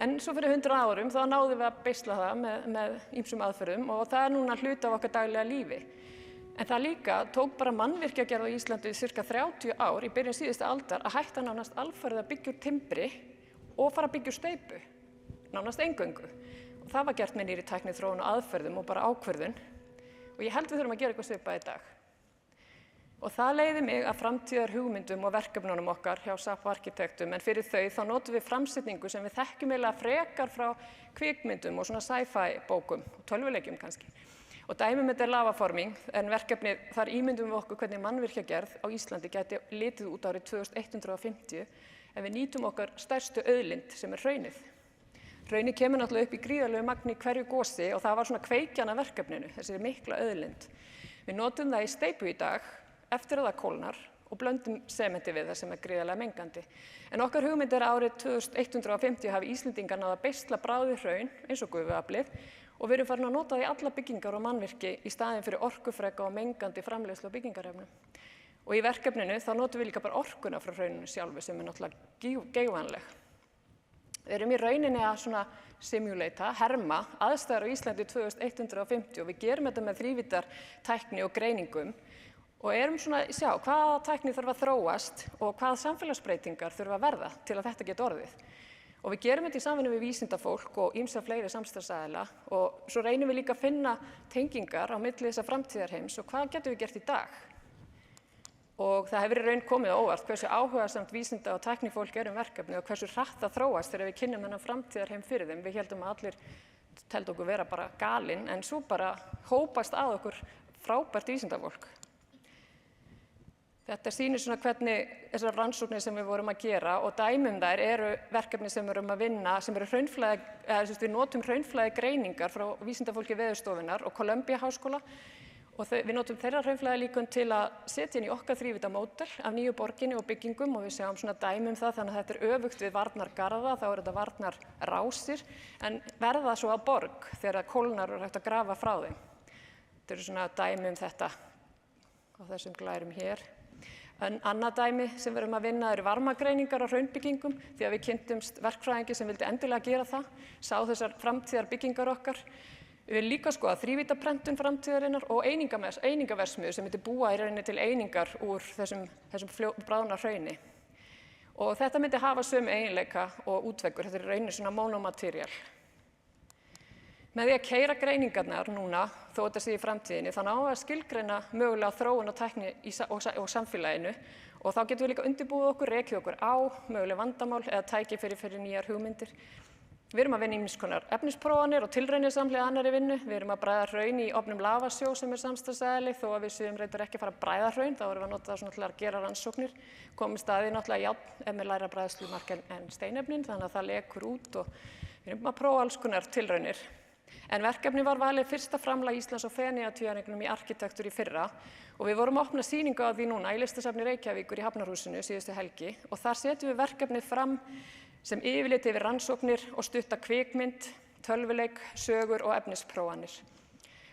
Speaker 8: En svo fyrir 100 árum þá náðum við að beisla það með ýmsum aðferðum og það er núna hluti af okkar daglega lífi. En það líka tók bara mannvirkjagerð á Íslandi í sirka 30 ár í byrjun síðustu aldar að hætta nánast alfarið að byggja úr timbri og fara að byggja úr steypu. nánast eingöngu. Og það var gert með nýrri tækniþróun og aðferðum og bara ákvörðun. Og ég held við þurfum að gera eitthvað svipað í dag. Og það leiði mig að framtíðar hugmyndum og verkefnunum okkar hjá SAP Arkitektum, en fyrir þau þá notum við framsetningu sem við þekkjum eiginlega frekar frá kvikmyndum og svona sci-fi bókum og tölvuleikjum kannski. Og dæmi með þetta lavaforming, en verkefnið þar ímyndum við okkur hvernig mannvirkjagerð á Íslandi gæti litið út árið 2150 ef við nýtum okkar stærstu auðlind sem hraunið. Hraunið kemur náttúrulega upp í gríðarlegu magni hverju gosi og það var svona kveikjan af verkefninu, þessi mikla auðlind. Við notum það í steypu í dag eftir að það kólnar og blöndum sementi við það sem gríðarlega mengandi. En okkar hugmynd árið 2150 hafi Íslendingar náð að beisla bráðið hraun eins og gufuaflið og við erum farin að nota það í alla byggingar og mannvirki í staðinn fyrir orkufreka og mengandi framleiðslu og byggingarefnum. Og í verkefninu þá notum við líka bara orkuna frá hrauninu sjálfu sem náttúrulega geigvænleg. Við erum í rauninni að svona simulata, herma aðstæður á Íslandi 2150 og við gerum þetta með þrívíddar tækni og greiningum og erum svona að sjá hvaða tækni þarf að þróast og hvaða samfélagsbreytingar þurfa að verða til að þetta geti orðið. Og við gerum þetta í samvinnu við vísindafólk og ýmsa fleiri samstarfsaðila og svo reynum við líka að finna tengingar á milli þessa framtíðarheims og hvað getum við gert í dag. Og það hefur í raun komið á óvart hversu áhugasamt vísinda- og tæknifólk er verkefni og hversu hratt það þróast þegar við kynnum þennan framtíðarheim fyrir þeim. Við heldum að allir teldu okkur vera bara galin en svo bara hópast að okkur frábært vísindafólk. Þetta sýnir svona hvernig þessar rannsóknir sem við vorum að gera og dæmum þær eru verkefni sem við erum að vinna, sem eru við notum hraunflæði greiningar frá vísindafólki Veðurstofunnar og Columbia háskóla og við notum þeirra hraunflæði líkun til að setja inn í okkar þrívídda módel af nýju borginni og byggingum og við sjáum svona dæmum það þannig að þetta er öfugt við varnargarða, þá eru þetta varnarrásir en verða svo að borg þegar kólnar og hægt að grafa frá þeim. Þetta eru svona dæmi þetta á þessum glærum hér. En annað dæmi sem við erum að vinna eru varmagreiningar á hraunbyggingum því að við kynntumst verkfræðingi sem vildi endilega gera það, sá þessar framtíðar byggingar okkar. Við viljum líka skoða þrívíddaprentun framtíðarinnar og einingaverksmiðju sem myndi búa í rauninni til einingar úr þessum bráðna hrauni. Og þetta myndi hafa sömu eiginleika og útveggur, þetta er í rauninni svona monomaterial. Með því að keyra greiningarnar núna, þó þetta sé í framtíðinni, þá náum við að skilgreina mögulega þróun og tækni og samfélaginu og þá getum við líka undirbúið okkur, rekið okkur á mögulega vandamál eða tækifæri fyrir nýjar hugmyndir. Við erum að vinna ýmiss konar efnisprófanir og tilraunir samhliða annarri vinnu. Við erum að bræða hraun í ofnum lavasjó sem samstarfsaðili, þó að við séum reyndar ekki að fara að bræða hraun, þá erum við að nota það svona til að gera rannsóknir. Komum staðið náttúrulega járn ef með lægra bræðslumark en steinefnin, þannig að það lekur út og við erum að prófa alls konar tilraunir. En verkefni var valið fyrsta framlag Íslands og Feneyjatvíæringnum í arkitektur í fyrra og við vorum að opna sýningu á því núna í Listasafni Reykjavíkur í Hafnarhúsinu síðustu helgi og þar setjum við verkefnið fram sem yfirlit yfir rannsóknir og stutta kvikmynd, tölvuleik, sögur og efnisprófanir.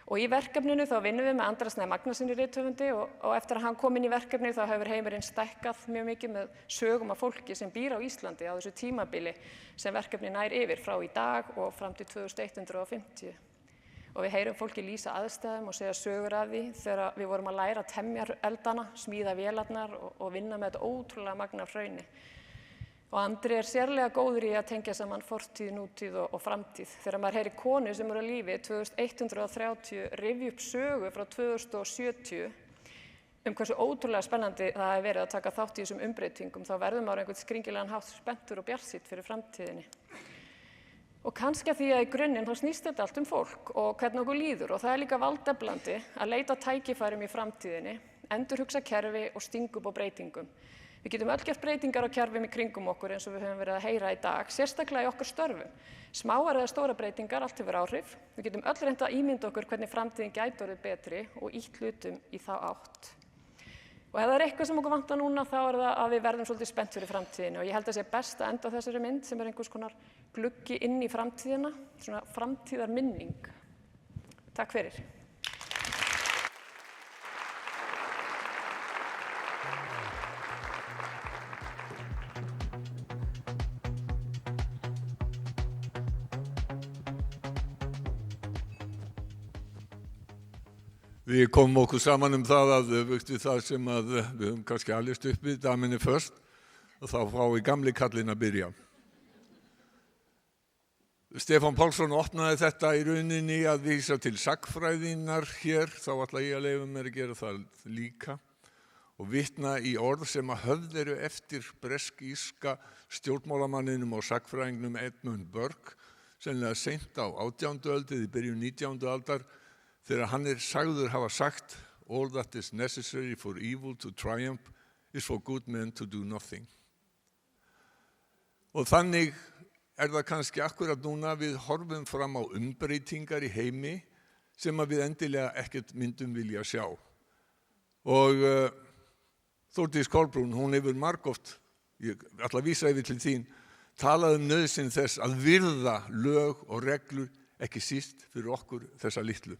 Speaker 8: Og í verkefninu þá vinnum við með Andra Snæ Magnússyni rithöfundi og eftir að hann kom inn í verkefnið þá hefur heimurinn stækkað mjög mikið með sögum af fólki sem býr á Íslandi á þessu tímabili sem verkefni nær yfir frá í dag og fram til 2150. Og við heyrum fólki lýsa aðstæðum og segja sögur af því þegar við vorum að læra að temja eldana, smíða vélarnar og vinna með þetta ótrúlega magna hrauni. Og Andri er sérlega góður í að tengja saman fortíð, nútíð og framtíð. Þegar maður heyri konu sem eru á lífi 2130 rifja upp sögu frá 2070 hversu ótrúlega spennandi það hefur verið að taka þátt í þessum umbreytingum, þá verður maður einhvern skringilegan hátt spenntur og bjartsýnn fyrir framtíðinni. Og kannski að því að í grunninn þá snýst þetta allt fólk og hvernig okkur líður og það er líka valdeflandi að leita tækifærum í framtíðinni, endurhugsa kerfi og stinga upp á breytingum. Við getum öll gert breytingar á kerfum í kringum okkur eins og við höfum verið að heyra í dag, sérstaklega í okkar störfum. Smáar eða stóra breytingar, allt hefur áhrif. Við getum öll reynt að ímynda okkur hvernig framtíðin gæti orðið betri og ýtt hlutum í þá átt. Og ef það er eitthvað sem okkur vantar núna þá er það að við verðum svolítið spennt fyrir framtíðinu og ég held að sé best að enda á þessari mynd sem er einhvers konar gluggi inn í framtíðina, svona framtíðarminning. Takk fyrir.
Speaker 9: Við komum okkur saman það að við það sem að við höfum kannski alist upp við daminni först og þá frá í gamli kallinn að byrja. Stefán Pálsson opnaði þetta í rauninni að vísa til sagnfræðinnar hér, þá ætla ég að leyfa mér að gera það líka og vitna í orð sem að höfð eru eftir bresk-írska stjórnmálamanninum og sagnfræðingnum Edmund Burke, sennilega seint á 18. öld eða í byrjun 19. aldar, þegar hann sagður hafa sagt all that is necessary for evil to triumph is for good men to do nothing. Og þannig það kannski akkurat núna við horfum fram á umbreytingar í heimi sem að við endilega ekkert myndum vilja sjá. Og Þórdís Kolbrún, hún hefur margoft, ég ætla að vísa yfir til þín, talað nauðsyn þess að virða lög og reglur, ekki síst fyrir okkur þessa litlu.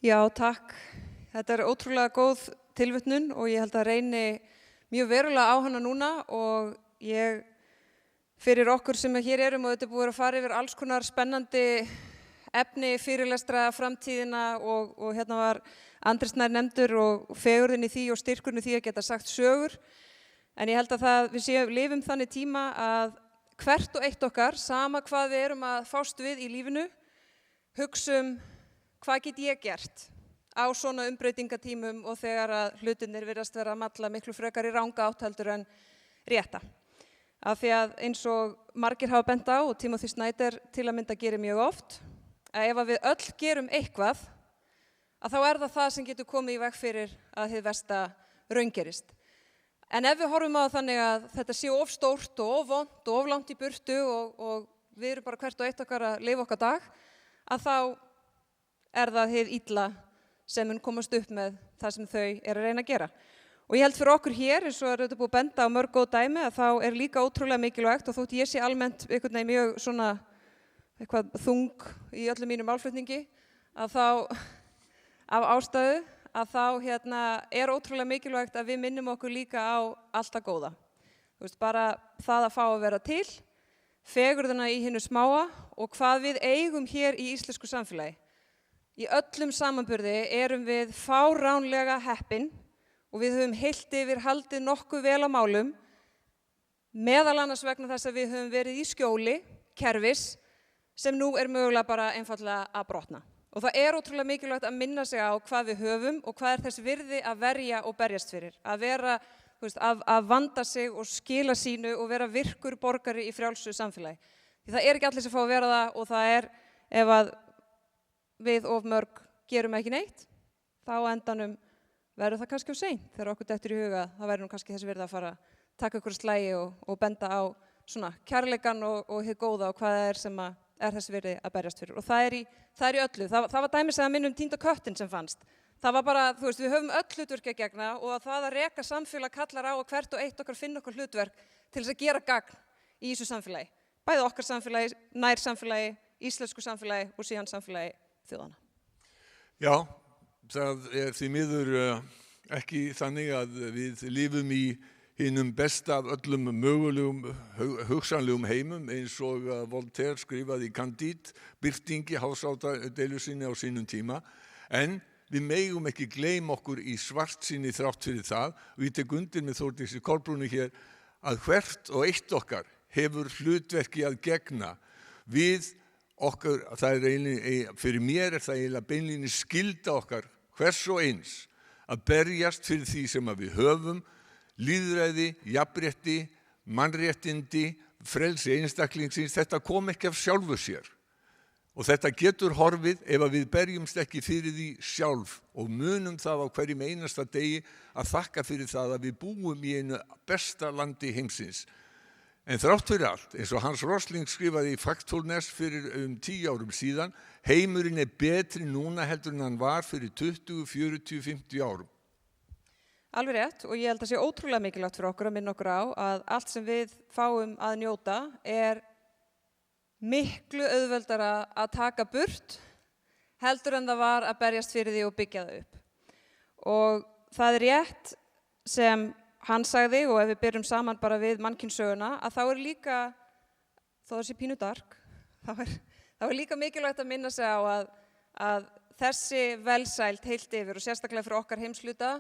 Speaker 10: Já, takk. Þetta ótrúlega góð tilvitnun og ég held að reyni mjög verulega á hana núna og ég fyrir okkur sem hér erum og þetta búið að fara yfir alls konar spennandi efni, fyrirlestra, framtíðina og hérna var Andri Snær nefndur og fegurðin í því og styrkurinn í því að geta sagt sögur. En ég held að við lifum þannig tíma að hvert og eitt okkar, sama hvað við erum að fást við í lífinu, hugsum hvað get ég gert á svona umbreytingatímum og þegar að hlutirnir virðast vera að malla miklu frekar í ranga átt heldur en rétta. Af því að eins og margir hafa bent á og Timothy Snyder til að mynda gerir mjög oft, að ef við öll gerum eitthvað, að þá það sem getur komið í veg fyrir að hið versta raungerist. En ef við horfum á þannig að þetta sé of stórt og of vont og of langt í burtu og við erum bara hvert og eitt okkar að lifa okkar dag, að þá það hið illa sem mun komast upp með það sem þau að reyna að gera. Og ég held fyrir okkur hér, eins og þetta búið að benda á mörg góð dæmi, að þá líka ótrúlega mikilvægt og þótt ég sé almennt einhvern veginn mjög svona eitthvað þung í öllum mínum málflutningi, að þá af ástæðu, að þá ótrúlega mikilvægt að við minnum okkur líka á allt það góða. Þú veist, bara það að fá að vera til, fegurðina í hinu smáa og hvað við eigum hér í íslensku samfélagi. Í öllum samanburði erum við fáránlega heppin og við höfum heilt yfir haldið nokkuð vel á málum, meðal annars vegna þess að við höfum verið í skjóli, kerfis, sem nú mögulega bara einfaldlega að brotna. Og það ótrúlega mikilvægt að minna sig á hvað við höfum og hvað þess virði að verja og berjast fyrir. Að vera, þú veist, að vanda sig og skila sínu og vera virkur borgari í frjálsu samfélagi. Því það ekki allir sem fá að vera það og það ef að við of mörg gerum ekki neitt, þá á endanum verður það kannski á seint þegar okkur dettur í huga það verður nú kannski þessi virði að fara að taka ykkur slægi og benda á svona kærleikan og hið góða og hvað sem þessi virði að berjast fyrir. Og það í öllu. Það var dæmis að minnum týnda köttin sem fannst. Það var bara, þú veist, við höfum öll hlutverk að gegna og að það að reka samfélag kallar á og hvert og eitt okkar finna okkur hlutverk til þess að gera gagn í þessu samfélagi. Bæði okkar samfélagi, nær samfélagi, íslensku samfélagi og síðan samfélagi þjóðanna.
Speaker 9: Já, það því miður ekki þannig að við lifum í hinum besta af öllum mögulegum hugsanlegum heimum eins og Voltaire skrifaði í Candide, birtingi hásátadeilu sinni á sínum tíma, en við megum ekki gleyma okkur í svartsýni þrátt fyrir það og ég tek undir með Þórdísi Kolbrúnu hér að hvert og eitt okkar hefur hlutverki að gegna við okkur, fyrir mér það eiginlega beinlínis skylda okkar hvers og eins að berjast fyrir því sem við höfum, lýðræði, jafnrétti, mannréttindi, frelsi einstaklingsins, þetta kom ekki af sjálfu sér. Og þetta getur horfið ef við berjumst ekki fyrir því sjálf og munum það á hverjum einasta degi að þakka fyrir það að við búum í einu besta landi heimsins. En þrátt fyrir allt, eins og Hans Rosling skrifaði í Factfulness fyrir 10 árum síðan, heimurinn betri núna heldur en hann var fyrir 20, 40, 50 árum.
Speaker 10: Alveg rétt og ég held að sé ótrúlega mikilvægt fyrir okkur að minna okkur á að allt sem við fáum að njóta miklu auðveldara að taka burt heldur en það var að berjast fyrir því og byggja það upp. Og það rétt sem hann sagði og ef við byrjum saman bara við mannkynssöguna að þá líka, þó það sé pínu dark, þá líka mikilvægt að minna sig á að þessi velsæld heilt yfir og sérstaklega fyrir okkar heimshluta,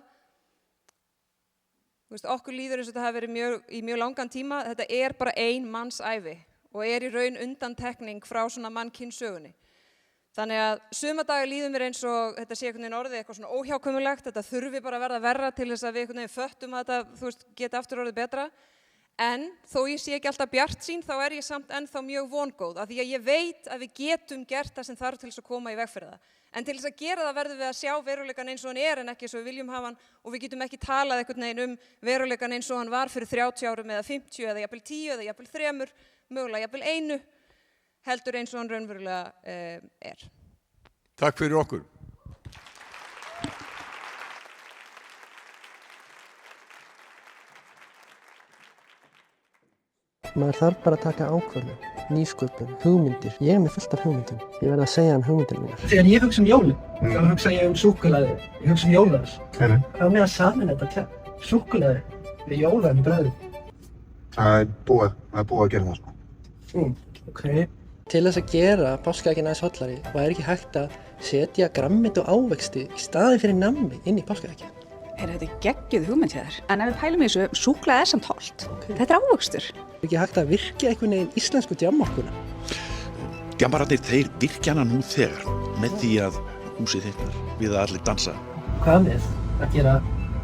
Speaker 10: okkur líður eins og þetta hafi verið í mjög langan tíma, þetta bara ein manns ævi og í raun undantekning frá svona mannkynssögunni. Þannig að suma daga líður mér eins og þetta sé einhvern veginn orðið eitthvað svona óhjákvæmilegt, þetta þurfi bara að verða verra til þess að við einhvern veginn föttum að þetta, geti aftur orðið betra. En þó ég sé ekki alltaf bjartsýn, þá ég samt ennþá mjög vongóð, af því að ég veit að við getum gert það sem þarf til þess að koma í veg fyrir það. En til þess að gera það verðum við að sjá veruleikann eins og hann en ekki eins og við viljum hafa hann, og við getum ekki talað einhvern veginn veruleikann eins og hann var fyrir 30 árum eða 50 eða jafnvel 10 eða jafnvel 3, mögulega jafnvel 1, heldur eins og hann raunverulega
Speaker 9: Takk fyrir okkur.
Speaker 11: Maður þarf bara að taka ákvörðun, nýsköpun, hugmyndir. Ég með fullt af hugmyndum. Ég verð að segja hugmyndir mínar.
Speaker 12: Þegar ég hugsa jólin, þá hugsa ég súkkulaði, ég hugsa jólaðs. Hvað með að saman þetta súkkulaði við jólaðin bröðum?
Speaker 13: Það er búið að gera það, sko.
Speaker 12: Okay.
Speaker 11: Til þess að gera páskaeggin aðeins hollari væri ekki hægt að setja grænmeti og ávexti í staðinn fyrir nammi inn í páskaeggið.
Speaker 14: Þetta geggjuð hugmynd hjá þér. En ef við pælum í þessu, súkkulaði samt hollt. Þetta ávöxtur.
Speaker 11: Er ekki hægt að virkja einhvern veginn íslensku djammorkuna?
Speaker 15: Djammararnir, þeir virkja hana nú þegar með því að húsið hitnar við að allir dansa.
Speaker 12: Hvað með að gera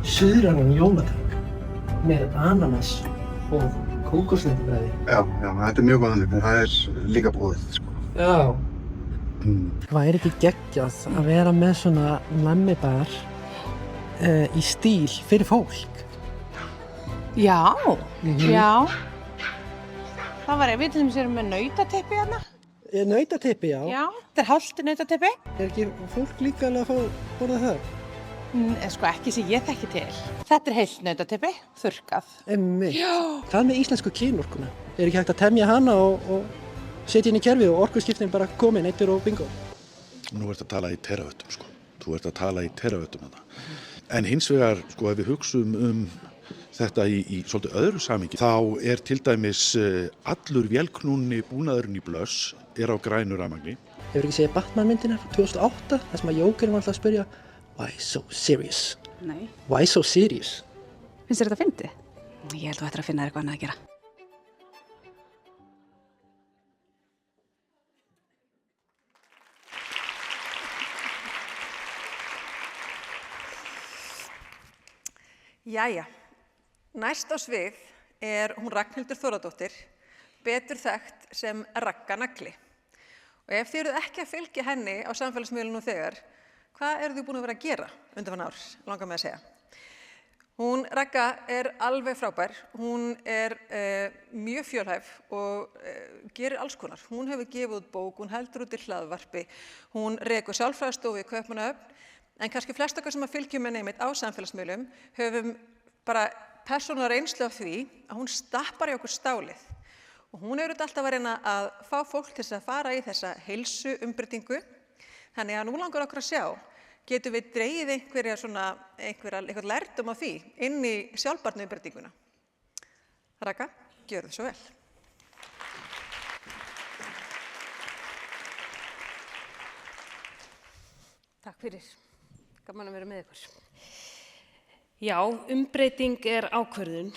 Speaker 12: suðrænan jólatak með ananas og kókosneitabræði?
Speaker 13: Já, þetta mjög góð hugmynd. Það líka búið, sko.
Speaker 12: Já.
Speaker 11: Væri ekki geggjað að vera með svona nammibar í stíl fyrir fólk?
Speaker 4: Já, já. Það var við til dæmis erum með nautateppi hérna.
Speaker 11: Nautateppi, já.
Speaker 4: Já, þetta hálft nautateppi.
Speaker 11: Ekki fólk líka alveg að fá borða það?
Speaker 4: Sko ekki sem ég þekki til. Þetta heilt nautateppi, þurrkað.
Speaker 11: Einmitt. Hvað með íslensku kynorkuna? Ekki hægt að temja hana og setja inn í kerfið og orkuskiptin bara komin, eittur og bingo?
Speaker 15: Nú ert að tala í teravöttum, sko. Þú ert að tala í teravöttum þarna. En hins vegar, sko, ef við hugsum þetta í svolítið öðru samhengi, þá til dæmis allur vélknúni búnaðurinn í Blöss á grænu rafmagni.
Speaker 11: Hefur ekki séð Batman-myndina frá 2008, þar sem að Jókerinn var alltaf að spyrja Why so serious?
Speaker 14: Nei.
Speaker 11: Why so serious?
Speaker 14: Finnst þér þetta fyndið? Ég held þú ættir að finna þér eitthvað annað að gera.
Speaker 1: Jæja, næst á svið hún Ragnhildur Þórðardóttir, betur þekkt sem Ragga Nagli. Og ef þið eruð ekki að fylgja henni á samfélagsmiðlum nú þegar, hvað eru þið búin að vera að gera undanfarn ár, langar mig að segja. Hún Ragga alveg frábær, hún mjög fjölhæf og gerir alls konar. Hún hefur gefið út bók, hún heldur út í hlaðvarpi, hún rekur sálfræðistofu í Kaupmannahöfn. En kannski flest okkar sem að fylgjum henni einmitt á samfélagsmiðlum höfum bara persónulega reynslu af því að hún stappar í okkur stálið. Og hún hefur alltaf að reyna að fá fólk til þess að fara í þessa heilsuumbreytingu. Þannig að nú langar okkur að sjá, getum við dregið eitthvað lærdóm af því inn í sjálfbærniumbreytinguna. Ragga, gjörðu svo vel.
Speaker 16: Takk fyrir. Gaman að vera með ykkur. Já, umbreyting ákvörðun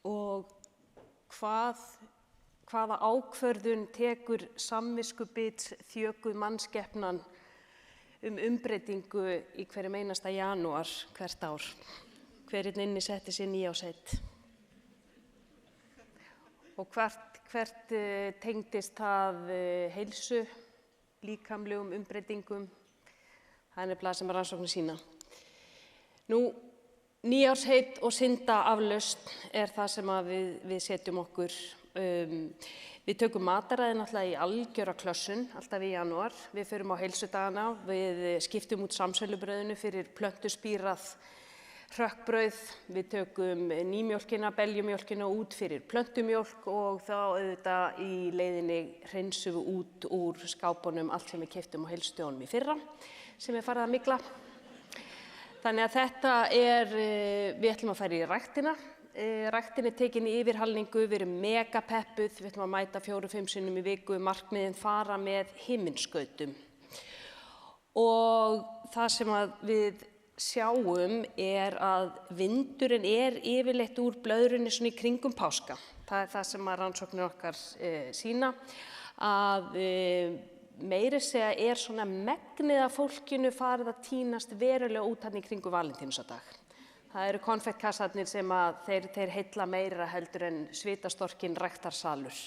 Speaker 16: og hvaða ákvörðun tekur samviskubits þjökuð mannskepnan umbreytingu í hverjum einasta janúar hvert ár. Hverinn inni setti sér nýjársheit. Og hvert tengdist það heilsu, líkamlegum umbreytingum. Það nefnilega sem rannsóknir sína. Nú, nýjársheit og syndaaflausn það sem við setjum okkur. Við tökum mataræði náttúrulega í algjöra klössun, alltaf í janúar. Við förum á heilsudagana, við skiptum út samsælubrauðinu fyrir plöntuspírað hrökkbrauð. Við tökum nýmjólkina, beljumjólkina út fyrir plöntumjólk og þá auðvitað í leiðinni hreinsum við út úr skápunum allt sem við keyptum á heilsudögunum í fyrra, sem farið að mygla. Þannig að þetta við ætlum að fara í ræktina. Ræktin tekin í yfirhalningu, við erum megapeppuð, við ætlum að mæta 4-5 sinnum í viku, markmiðin fara með himinskautum. Og það sem við sjáum að vindurinn yfirleitt úr blöðrunni svona í kringum páska. Það það sem að rannsóknir okkar sýna, að meira segja svona megnið af fólkinu farið að tínast verulega út hann í kringum valentínusardag. Það eru konfektkassarnir sem að þeir heilla meira heldur en svitastorkinn ræktarsalur.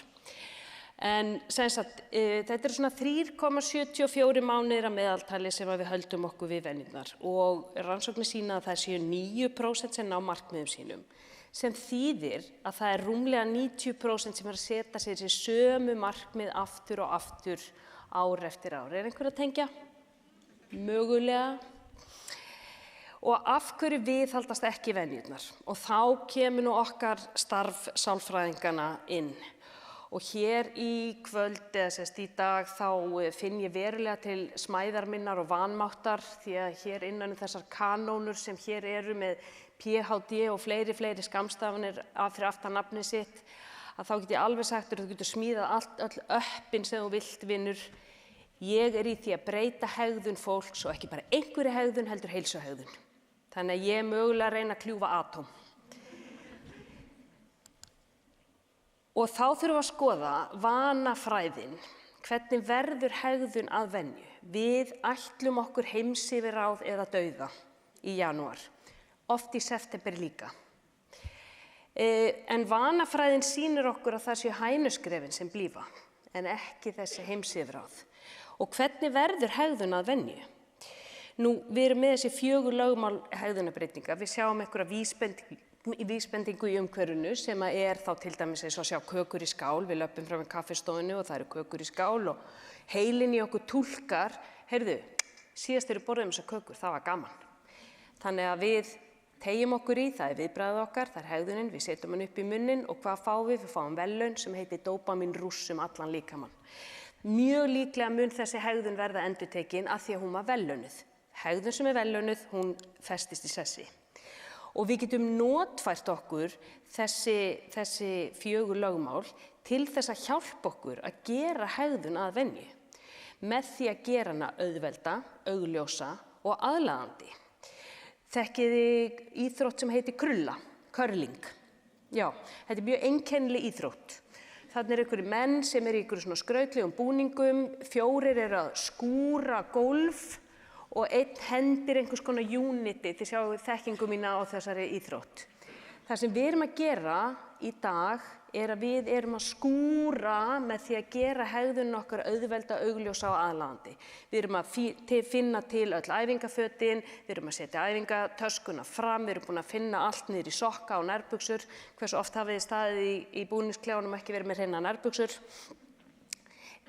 Speaker 16: En þetta eru svona 3,74 mánuðir að meðaltali sem við höldum okkur við venjurnar og rannsóknir sýna að það séu 9% sem ná markmiðum sínum, sem þýðir að það rúmlega 90% sem að setja sér þessi sömu markmið aftur og aftur ár eftir ár. Einhver að tengja? Mögulega. Og af hverju viðhaldast ekki venjurnar? Og þá kemur nú okkar starf sálfræðingana inn. Og hér í kvöld, eða í dag, þá finn ég verulega til smæðar minnar og vanmáttar því að hér innan þessar kanónur sem hér eru með PHD og fleiri skammstafanir fyrir aftan nafnið sitt, að þá get ég alveg sagt að þú getur smíðað öll öppin sem þú vilt, vinur. Ég í því að breyta hegðun fólks og ekki bara einhverju hegðun heldur heilsuhegðun. Þannig að ég mögulega reyna að kljúfa atóm. Og þá þurfum við að skoða vanafræðin, hvernig verður hegðun að venju. Við ætlum okkur heimsyfirráð eða dauða í janúar, oft í september líka. En vanafræðin sýnir okkur að það séu hænuskrefin sem blífa, en ekki þessi heimsyfirráð. Og hvernig verður hegðun að venju? Nú, við erum með þessi 4 lögmál hegðunarbreytinga. Við sjáum einhverja vísbendingu í umhverfinu sem þá til dæmis eins og að sjá kökur í skál. Við löpum frá kaffistofunni og það eru kökur í skál og heilinn í okkur túlkar, heyrðu, síðast þegar við borðum þessar kökur, það var gaman. Þannig að við teygjum okkur í, það viðbragðið okkar, það hegðunin, við setjum hann upp í munnin og hvað fáum við? Við fáum verðlaun sem heitir dópamínrúss allan líkamann. Mjög líklega mun þessi hegðun verða endurtekin af því að hún var verðlaunuð. Hegðun sem verðlaunuð, hún festist í sessi. Og við getum notfært okkur þessi 4 lögmál til þess að hjálpa okkur að gera hegðun að venju með því að gera hana auðvelda, augljósa og aðlaðandi. Þekkið þið íþrótt sem heitir krulla, curling. Já, þetta er mjög einkennileg íþrótt. Þarna einhverjir menn sem í einhverjum svona skrautlegum búningum, 4 að skúra gólf og einn hendir einhvers konar uniti, þið sjáu þekkingu mína á þessari íþrótt. Það sem við erum að gera í dag að við erum að skúra með því að gera hegðun okkar auðvelda, augljósa og aðlaðandi. Við erum að finna til öll æfingafötin, við erum að setja æfingatöskuna fram, við erum búin að finna allt niður í sokka og nærbuxur. Hversu oft hafið þið staðið í búningskljáunum ekki verið með hreina nærbuxur?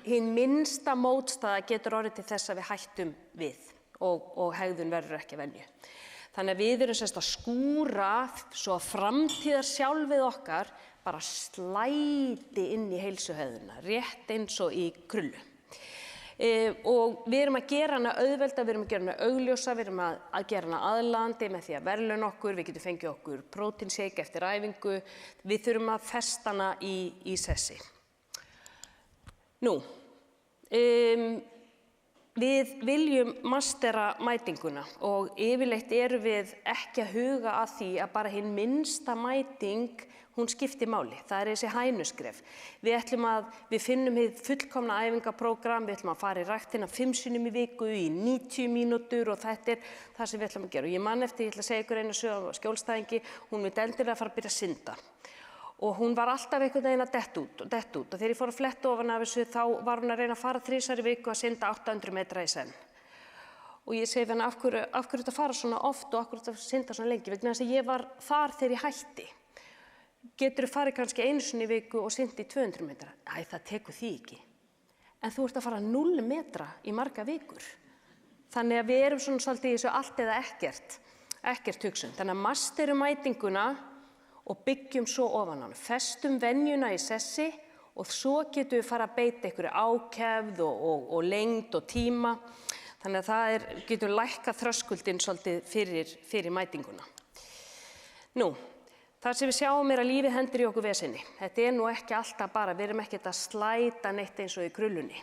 Speaker 16: Hinn minnsta mótstaða getur orðið til þess að við hættum við. Og hegðun verður ekki venju. Þannig að við erum að skúra svo að framtíðarsjálfið okkar bara slæti inn í heilsuhegðuna, rétt eins og í krullu. Og við erum að gera hana auðvelda, við erum að gera hana augljósa, við erum að gera hana aðlaðandi með því að verðlauna okkur, við getum fengið okkur prótínshake eftir æfingu, við þurfum að festa hana í sessi. Nú, við viljum mastera mætinguna og yfirleitt erum við ekki að huga að því að bara hinn minnsta mæting, hún skiptir máli. Það er þessi hænuskref. Við finnum hið fullkomna æfingaprógram, við ætlum að fara í ræktina 5 sinnum í viku í 90 mínútur og þetta er það sem við ætlum að gera. Og ég man eftir, ég ætla að segja ykkur eina sögu á skjólstæðingi, hún myndi endilega að fara að byrja að synda. Og hún var alltaf einhvern veginn að detta út og þegar ég fór að fletta ofan af þessu þá var hún að reyna að fara 3 í viku að synda 800 metra í senn. Og ég segi henni af hverju þetta fara svona oft og af hverju þetta synda svona lengi, vegna þess að ég var þar þegar ég hætti. Geturðu farið kannski 1 sinni í viku og syndi 200 metra? Æ, það tekur því ekki. En þú ert að fara 0 metra í marga vikur. Þannig að við erum svona svolítið í þessu allt eða ekkert hugsun. Þannig að masterum mætinguna og byggjum svo ofan á hana. Festum venjuna í sessi og svo getum við fara að beita einhverju ákefð og lengd og tíma. Þannig að það getur lækkað þröskuldinn svolítið fyrir mætinguna. Nú, það sem við sjáum að lífið hendir í okkur vesenni. Þetta nú ekki alltaf bara, við erum ekkert að slæta neitt eins og í krullunni.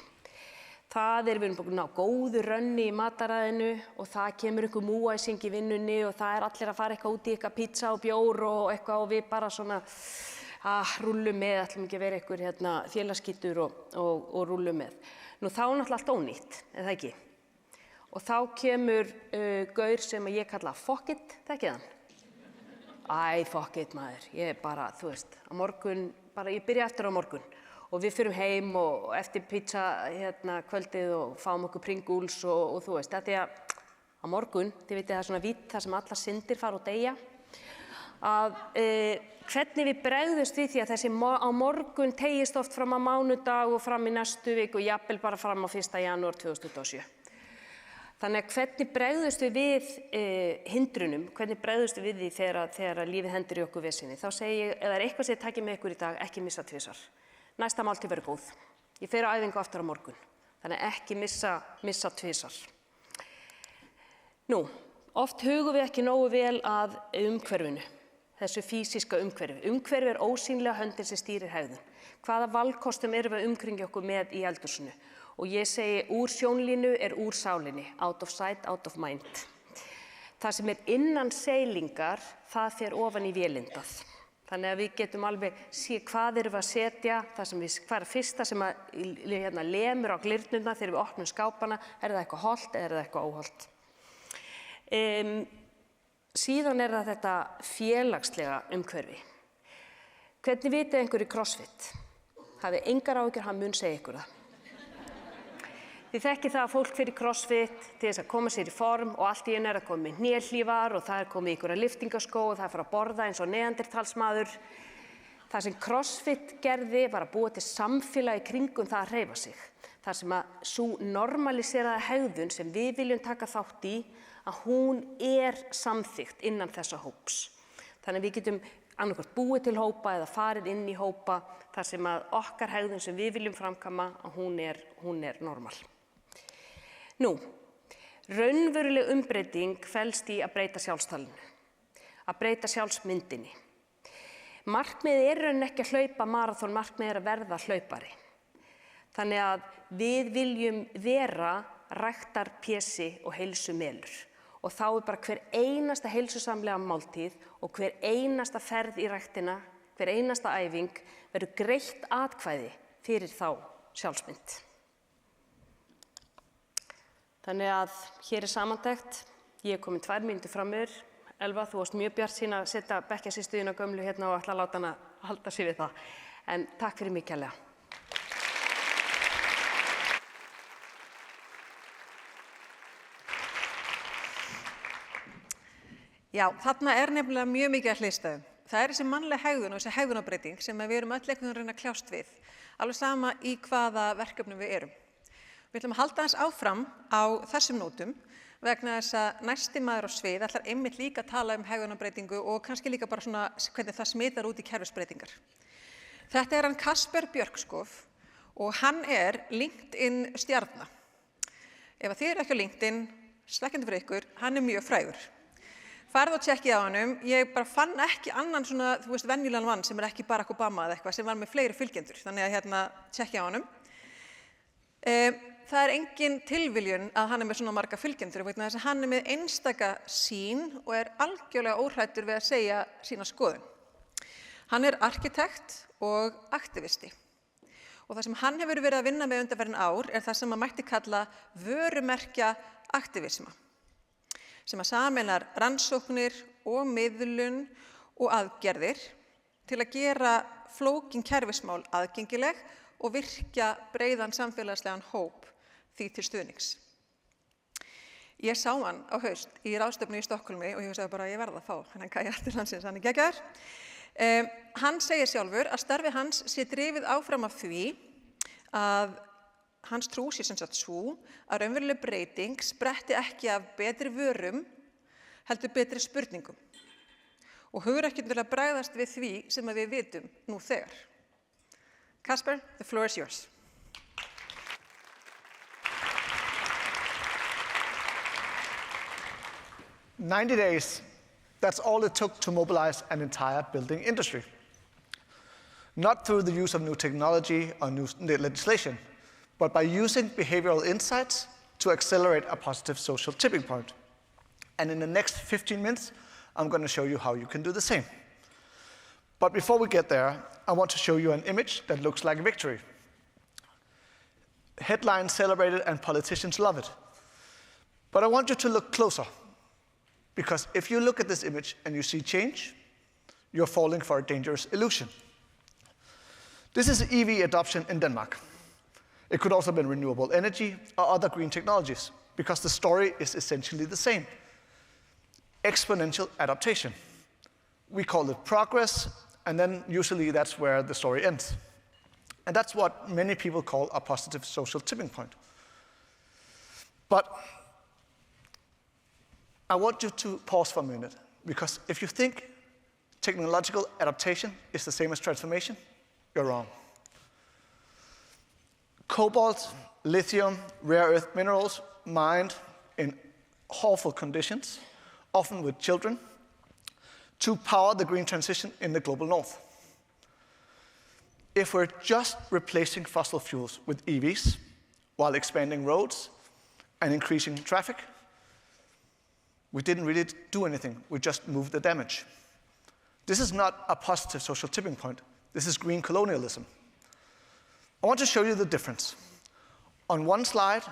Speaker 16: Það við erum búin að ná góðu rönni í mataræðinu og það kemur einhver múæsing í vinnunni og það allir að fara eitthvað út í eitthvað pizza og bjór og eitthvað og við bara svona rúllum með, ætlum ekki að vera einhver félagsskítur og rúllum með. Nú þá náttúrulega allt ónýtt, er það ekki? Og þá kemur gaur sem ég kalla fuck it, þekkið hann? Æ, fuck it maður, ég bara, þú veist, á morgun, bara ég byrja eftir á morgun. Og við fyrum heim og eftir pizza kvöldið og fáum okkur Pringles og þú veist, þetta er á morgun, þið vitið það er svona vítt þar sem alla syndir fara og deyja, að hvernig við bregðumst við því að þessi á morgun teygist oft fram á mánudag og fram í næstu viku og jafnvel bara fram á 1. janúar 2027. Þannig að hvernig bregðumst við hindrunum, hvernig bregðumst við því þegar lífið hendur í okkur vesinni, þá segi ég, ef það er eitthvað sem ég takið með ykkur í dag, ekki missa tvisvar. Næsta máltíð verður góð. Ég fer á æfingu aftur á morgun, þannig að ekki missa tvisvar. Nú, oft hugum við ekki nógu vel að umhverfinu, þessu físíska umhverfi. Umhverfi er ósýnilega höndin sem stýrir hegðun. Hvaða valkostum erum við að umkringja okkur með í eldhúsinu? Og ég segi, úr sjónlínu er úr sálinni, out of sight, out of mind. Það sem er innan seilingar, það fer ofan í vélindað. Þannig að við getum alveg séð hvað erum við að setja, hvað er fyrsta sem lemur á glyrnuna þegar við opnum skápana, er það eitthvað hollt eða er það eitthvað óhollt. Síðan er það þetta félagslega umhverfi. Hvernig vitið einhverju CrossFit? Hafið engar áhyggjur, hann mun segja ykkur það. Þið þekkið það að fólk fyrir CrossFit til þess að koma sér í form og allt í einu er að koma með hnélífar og það er komið einhverja lyftingaskó og það er fara að borða eins og neandertalsmaður. Það sem CrossFit gerði var að búa til samfélagi kringum það að hreyfa sig. Það sem að sú normaliseraða hegðun sem við viljum taka þátt í, að hún er samþykkt innan þessa hóps. Þannig að við getum annarkvort búið til hópa eða farið inn í hópa þar sem að okkar hegðun sem við viljum framkama, að hún er normal. Nú, raunveruleg umbreyting felst í að breyta sjálfstalinu, að breyta sjálfsmyndinni. Markmiðið er raunin ekki að hlaupa maraþon, markmiðið er að verða hlaupari. Þannig að við viljum vera ræktarpési og heilsumelur. Og þá er bara hver einasta heilsusamlega máltíð og hver einasta ferð í ræktina, hver einasta æfing verður greitt atkvæði fyrir þá sjálfsmynd. Þannig að hér er samantekt, ég er komin 2 mínútur fram yfir. Elva, þú varst mjög bjartsýn að setja bekkjarsysturina gömlu hérna og ætla að láta hana halda sig við það. En takk fyrir mig kærlega.
Speaker 1: Já, þarna er nefnilega mjög mikið að hliðstæðum. Það er þessi mannlega hegðun og þessi hegðunarbreyting sem við erum öll einhvern veginn að reyna að kljást við. Alveg sama í hvaða verkefnum við erum. Við ætlum að halda aðeins áfram á þessum nótum vegna þess að næsti maður á svið ætlar einmitt líka að tala um hegðunarbreytingu og kannski líka bara svona hvernig það smitar út í kerfisbreytingar. Þetta er hann Kasper Björkskov og hann er LinkedIn stjarna. Ef þið eru ekki á LinkedIn, slekkjandi fyrir ykkur, hann er mjög frægur. Farðu og tjekkið á hannum, ég bara fann ekki annan svona, þú veist, venjulegan mann sem er ekki Barack Obama eða eitthvað sem var með fleiri fylgjendur, þannig að tjekkið á hannum. Það er engin tilviljun að hann er með svona marga fylgjendur vegna þess að hann er með einstaka sýn og er algjörlega óhræddur við að segja sína skoðun. Hann er arkitekt og aktivisti og það sem hann hefur verið að vinna með undanfarin ár er það sem að mætti kalla vörumerkja aktivisma sem að sameinar rannsóknir og miðlun og aðgerðir til að gera flókin kerfismál aðgengileg og virkja breiðan samfélagslegan hóp því til stuðnings. Ég sá hann á haust í ráðstefnu í Stokkhólmi og ég hugsaði bara að ég verða að fá hann gæja til landsins, hann er geggjaður. Hann segir sjálfur að starfi hans sé drifið áfram af því að hans trú sé sem sagt sú að raunveruleg breyting spretti ekki af betri vörum heldur betri spurningum og hugrekkin til að bregðast við því sem við vitum nú þegar. Kasper, the floor is yours.
Speaker 12: "90 days, that's all it took to mobilize an entire building industry. Not through the use of new technology or new legislation,
Speaker 17: but by using behavioral insights to accelerate a positive social tipping point. And in the next 15 minutes, I'm going to show you how you can do the same. But before we get there, I want to show you an image that looks like victory. Headlines celebrate it and politicians love it. But I want you to look closer, because if you look at this image and you see change, you're falling for a dangerous illusion. This is EV adoption in Denmark. It could also have been renewable energy or other green technologies, because the story is essentially the same. Exponential adaptation. We call it progress, and then usually that's where the story ends. And that's what many people call a positive social tipping point. But I want you to pause for a minute, because if you think technological adaptation is the same as transformation, you're wrong. Cobalt, lithium, rare earth minerals mined in awful conditions, often with children, to power the green transition in the global north. If we're just replacing fossil fuels with EVs while expanding roads and increasing traffic, we didn't really do anything. We just moved the damage. This is not a positive social tipping point. This is green colonialism. I want to show you the difference. On one slide,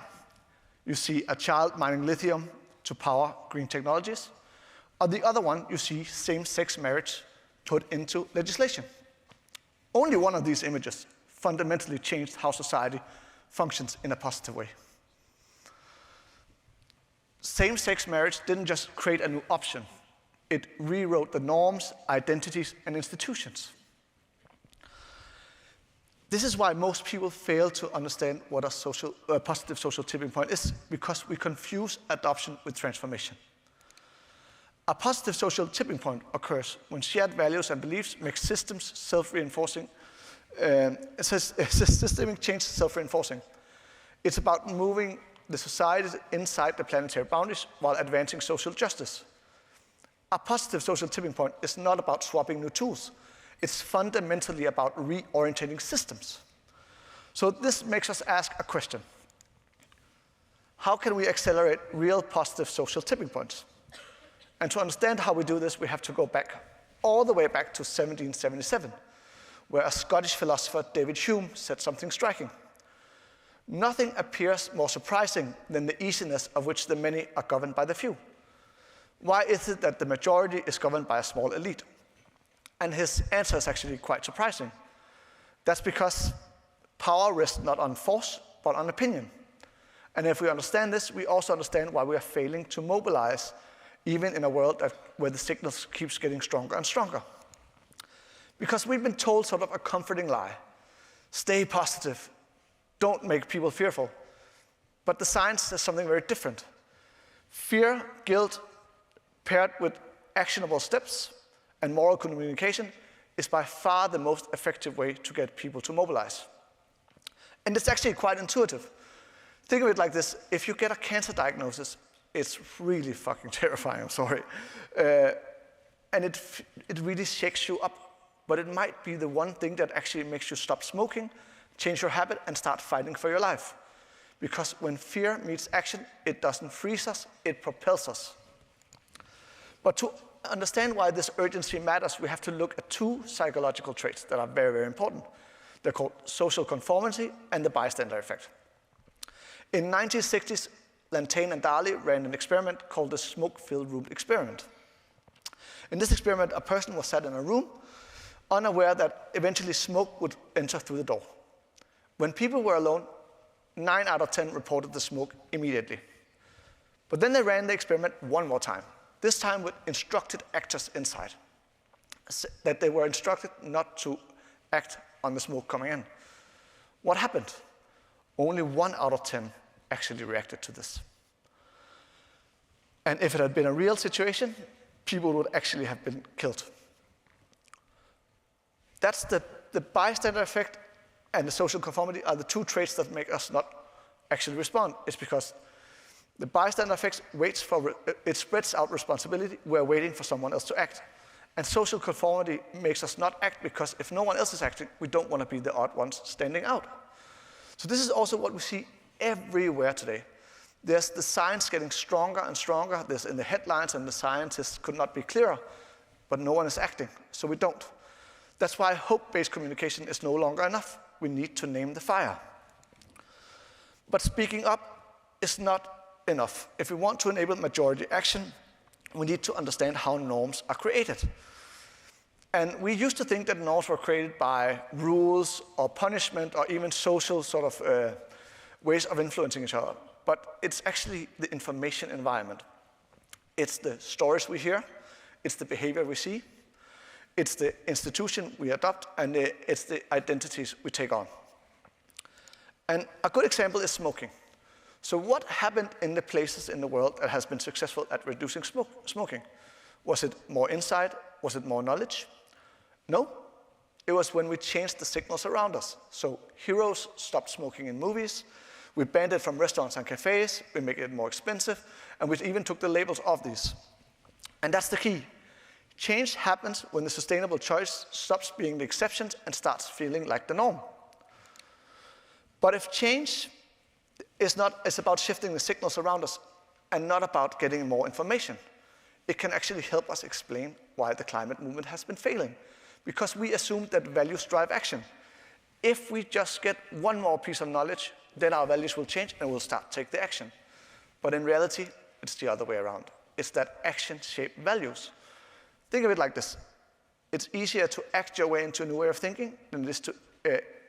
Speaker 17: you see a child mining lithium to power green technologies. On the other one, you see same-sex marriage put into legislation. Only one of these images fundamentally changed how society functions in a positive way. Same-sex marriage didn't just create a new option. It rewrote the norms, identities, and institutions. This is why most people fail to understand what a positive social tipping point is, because we confuse adoption with transformation. A positive social tipping point occurs when shared values and beliefs make systems self-reinforcing, systemic change self-reinforcing. It's about moving the societies inside the planetary boundaries while advancing social justice. A positive social tipping point is not about swapping new tools. It's fundamentally about reorientating systems. So this makes us ask a question. How can we accelerate real positive social tipping points? And to understand how we do this, we have to go back, all the way back to 1777, where a Scottish philosopher, David Hume, said something striking. Nothing appears more surprising than the easiness of which the many are governed by the few. Why is it that the majority is governed by a small elite? And his answer is actually quite surprising. That's because power rests not on force, but on opinion. And if we understand this, we also understand why we are failing to mobilize, even in a world where the signals keeps getting stronger and stronger. Because we've been told sort of a comforting lie. Stay positive. Don't make people fearful. But the science says something very different. Fear, guilt, paired with actionable steps and moral communication is by far the most effective way to get people to mobilize. And it's actually quite intuitive. Think of it like this. If you get a cancer diagnosis, it's really fucking terrifying, I'm sorry. And it really shakes you up. But it might be the one thing that actually makes you stop smoking, change your habit, and start fighting for your life. Because when fear meets action, it doesn't freeze us, it propels us. But to understand why this urgency matters, we have to look at two psychological traits that are very, very important. They're called social conformity and the bystander effect. In the 1960s, Lantane and Darley ran an experiment called the smoke-filled room experiment. In this experiment, a person was sat in a room, unaware that eventually smoke would enter through the door. When people were alone, 9 out of 10 reported the smoke immediately. But then they ran the experiment one more time, this time with instructed actors inside, that they were instructed not to act on the smoke coming in. What happened? Only 1 out of 10 actually reacted to this. And if it had been a real situation, people would actually have been killed. That's the bystander effect and the social conformity are the two traits that make us not actually respond. It's because the bystander effect it spreads out responsibility. We're waiting for someone else to act. And social conformity makes us not act because if no one else is acting, we don't want to be the odd ones standing out. So this is also what we see everywhere today. There's the science getting stronger and stronger. There's in the headlines, and the scientists could not be clearer, but no one is acting, so we don't. That's why hope-based communication is no longer enough. We need to name the fire. But speaking up is not enough. If we want to enable majority action, we need to understand how norms are created. And we used to think that norms were created by rules or punishment or even social sort of ways of influencing each other. But it's actually the information environment. It's the stories we hear, it's the behavior we see, it's the institution we adopt, and it's the identities we take on. And a good example is smoking. So what happened in the places in the world that has been successful at reducing smoking? Was it more insight? Was it more knowledge? No. It was when we changed the signals around us. So heroes stopped smoking in movies. We banned it from restaurants and cafes. We made it more expensive. And we even took the labels off these. And that's the key. Change happens when the sustainable choice stops being the exceptions and starts feeling like the norm. But if change is about shifting the signals around us and not about getting more information, it can actually help us explain why the climate movement has been failing. Because we assume that values drive action. If we just get one more piece of knowledge, then our values will change and we'll start to take the action. But in reality, it's the other way around. It's that action shapes values. Think of it like this. It's easier to act your way into a new way of thinking than it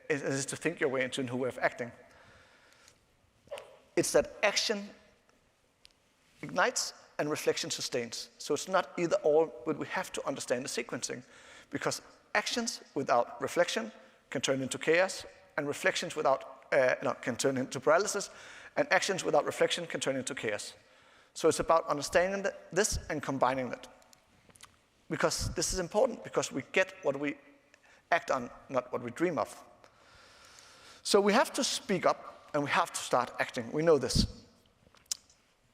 Speaker 17: is to think your way into a new way of acting. It's that action ignites and reflection sustains. So it's not either or, but we have to understand the sequencing. Because actions without reflection can turn into chaos, and reflections can turn into paralysis, and actions without reflection can turn into chaos. So it's about understanding this and combining that. Because this is important, because we get what we act on, not what we dream of. So we have to speak up, and we have to start acting. We know this.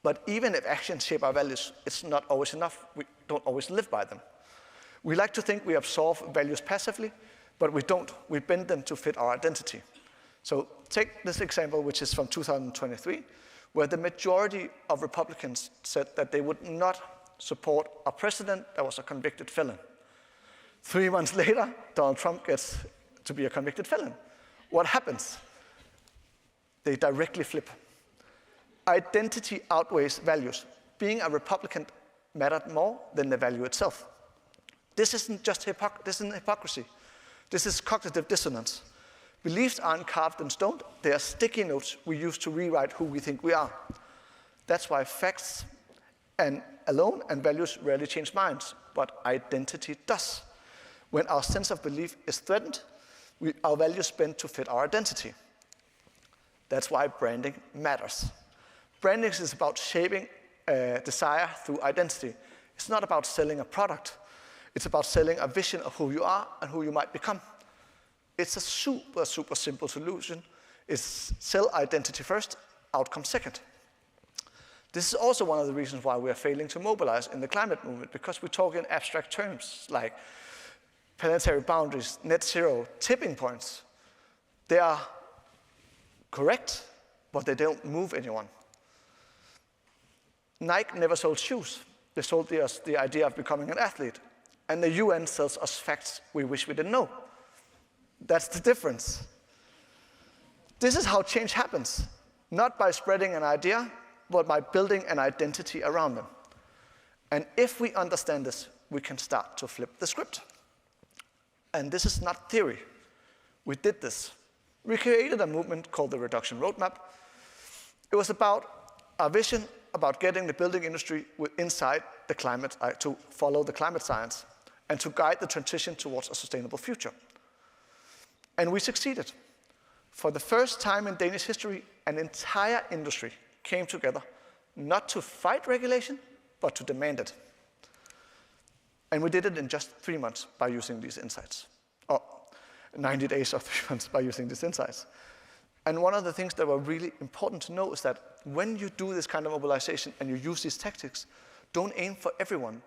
Speaker 17: But even if actions shape our values, it's not always enough. We don't always live by them. We like to think we absorb values passively, but we don't. We bend them to fit our identity. So take this example, which is from 2023, where the majority of Republicans said that they would not support a president that was a convicted felon. 3 months later, Donald Trump gets to be a convicted felon. What happens? They directly flip. Identity outweighs values. Being a Republican mattered more than the value itself. This isn't just hypocrisy. This is cognitive dissonance. Beliefs aren't carved in stone. They are sticky notes we use to rewrite who we think we are. That's why facts alone and values rarely change minds, but identity does. When our sense of belief is threatened, our values bend to fit our identity. That's why branding matters. Branding is about shaping desire through identity. It's not about selling a product. It's about selling a vision of who you are and who you might become. It's a super, super simple solution. It's sell identity first, outcome second. This is also one of the reasons why we are failing to mobilize in the climate movement, because we talk in abstract terms like planetary boundaries, net zero, tipping points. They are correct, but they don't move anyone. Nike never sold shoes. They sold us the idea of becoming an athlete. And the UN sells us facts we wish we didn't know. That's the difference. This is how change happens, not by spreading an idea, but by building an identity around them. And if we understand this, we can start to flip the script. And this is not theory. We did this. We created a movement called the Reduction Roadmap. It was about a vision about getting the building industry inside the climate, to follow the climate science, and to guide the transition towards a sustainable future. And we succeeded. For the first time in Danish history, an entire industry came together, not to fight regulation, but to demand it. And we did it in just 3 months by using these insights. Or 90 days or 3 months by using these insights. And one of the things that were really important to know is that when you do this kind of mobilization and you use these tactics, don't aim for everyone.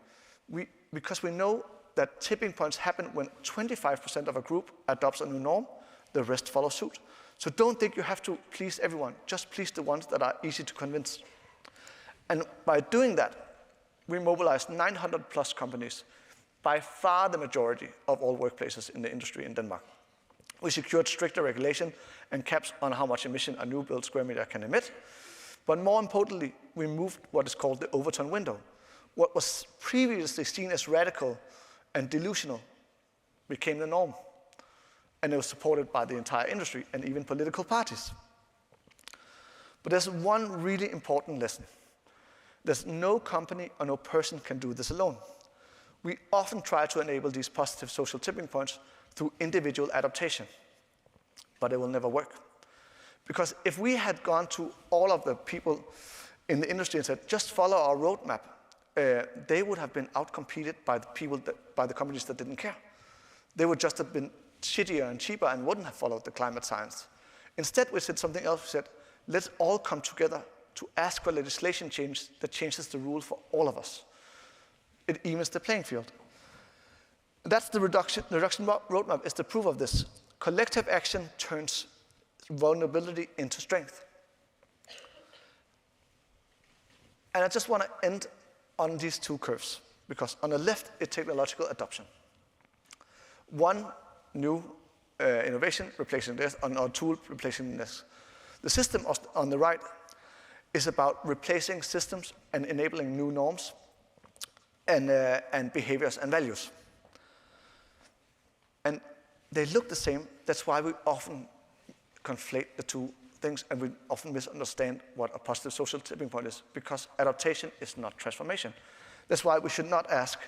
Speaker 17: Because we know that tipping points happen when 25% of a group adopts a new norm, the rest follow suit. So don't think you have to please everyone. Just please the ones that are easy to convince. And by doing that, we mobilized 900 plus companies, by far the majority of all workplaces in the industry in Denmark. We secured stricter regulation and caps on how much emission a new built square meter can emit. But more importantly, we moved what is called the Overton window. What was previously seen as radical and delusional became the norm. And it was supported by the entire industry and even political parties. But there's one really important lesson. There's no company or no person can do this alone. We often try to enable these positive social tipping points through individual adaptation, but it will never work. Because if we had gone to all of the people in the industry and said, just follow our roadmap, they would have been outcompeted by the companies that didn't care. They would just have been shittier and cheaper and wouldn't have followed the climate science. Instead, we said something else. We said, let's all come together to ask for legislation change that changes the rule for all of us. It evens the playing field. That's the reduction roadmap is the proof of this. Collective action turns vulnerability into strength. And I just want to end on these two curves, because on the left, it's technological adoption. One new innovation replacing this, or tool replacing this. The system on the right is about replacing systems and enabling new norms and behaviors and values. And they look the same. That's why we often conflate the two things, and we often misunderstand what a positive social tipping point is, because adaptation is not transformation. That's why we should not ask,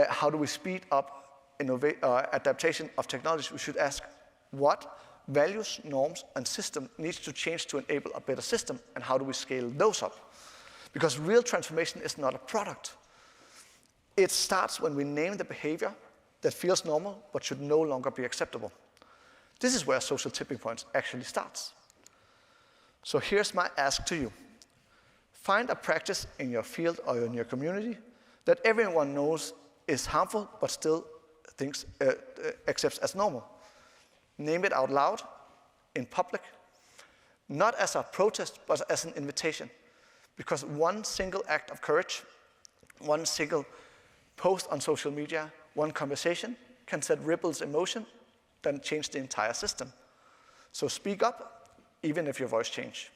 Speaker 17: how do we speed up adaptation of technology? We should ask, what values, norms, and system needs to change to enable a better system, and how do we scale those up? Because real transformation is not a product. It starts when we name the behavior that feels normal but should no longer be acceptable. This is where social tipping points actually starts. So here's my ask to you. Find a practice in your field or in your community that everyone knows is harmful but still accepts as normal. Name it out loud, in public, not as a protest, but as an invitation. Because one single act of courage, one single post on social media, one conversation can set ripples in motion, then change the entire system. So speak up, even if your voice changes.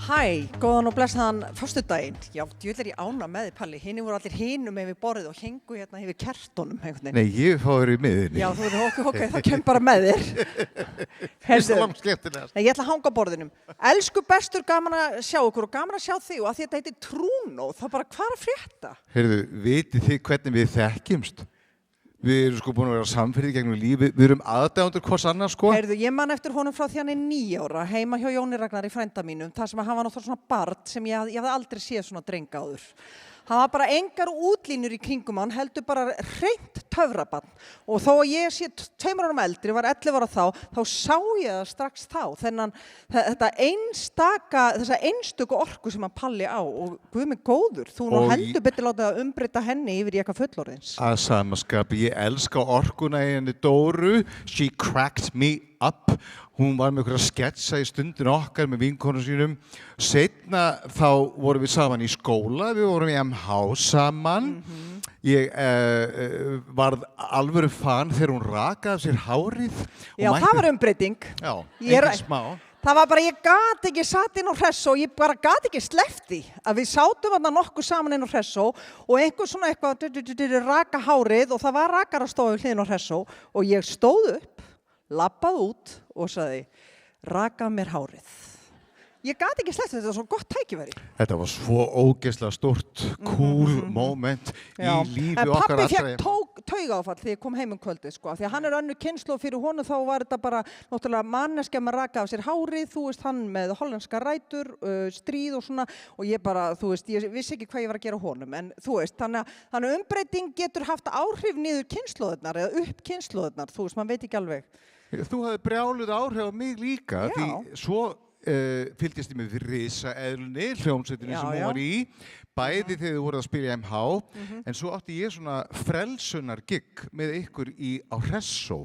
Speaker 18: Hæ, góðan og blessaðan föstudaginn. Já, djöðlir ég ána með þið, Palli. Hinni voru allir hinum yfir borðið og hengu hérna yfir kertunum.
Speaker 19: Nei, ég fóður í miðinni.
Speaker 18: Já, þú eru ok, það kemur bara með þér.
Speaker 19: Fyrsta langt skemmtilegast.
Speaker 18: Nei, ég ætla að hanga á borðinum. Elsku bestur, gaman að sjá ykkur og gaman að sjá þig, og að því þetta heitir Trúnó, þá bara hvað er að frétta?
Speaker 19: Heyrðu, vitið þið hvernig við þekkjumst? Við erum sko búin að vera samferðið gegnum lífi, við erum aðdáendur hvors annars sko.
Speaker 18: Heyrðu, ég man eftir honum frá því hann er 9 ára, heima hjá Jóni Ragnar í frænda mínum, þar sem hann var náttúrulega svona barn sem ég hafði aldrei séð svona dreng áður. Hann var bara engar útlínur í kringum hann, heldur bara hreint töfrabarn. Og þó að ég sé 2 árum eldri, var 11 ára þá sá ég það strax þá. Þessa einstöku orku sem hann Palli á, og Guð minn góður, þú nú heldur betur látið að umbreyta henni yfir í eitthvað fullorðins.
Speaker 19: Að samaskapi, ég elska orkuna í henni Dóru, she cracked me up. Hún var með einhverja sketsa í stundin okkar með vinkonum sínum. Seinna þá vorum við saman í skóla, við vorum í MH saman. Ég varð alvöru fan þegar hún rakaði af sér hárið.
Speaker 18: Já, það var umbreyting.
Speaker 19: Já, engin smá.
Speaker 18: Það var bara, ég gat ekki satt inn á Hressó, ég bara gat ekki sleppt því að við sátum þarna nokkuð saman inn á Hressó og einhver svona eitthvað raka hárið og það var rakarastofu hliðin á Hressó og ég stóð upp, labbaði út og sagði, raka mér hárið. Ég gat ekki sleppt þetta, var svo gott tækifæri.
Speaker 19: Þetta var svo ógeðslega stórt, cool moment í lífi okkar allra.
Speaker 18: En pabbi taugaáfall þegar ég kom heim kvöldið, sko, því að hann önnur kynslóð fyrir honum, þá var þetta bara náttúrulega manneskja með raka af sér hárið, þú veist, hann með hollenska rætur, stríð og svona, og ég bara, þú veist, ég vissi ekki hvað ég var að gera honum, en þú veist, þannig að umbreyting getur haft áhrif niður kynslóðirnar eða upp kynslóðirnar, þú veist, maður veit ekki alveg.
Speaker 19: Þú hafði brjáluð áhrif á mig líka, því svo fylgdist ég með Risaeðlunni, hljómsveitinni sem hún var í, bæði þegar þið voruð að spila í MH, en svo átti ég svona frelsunar gig með ykkur á Hressó.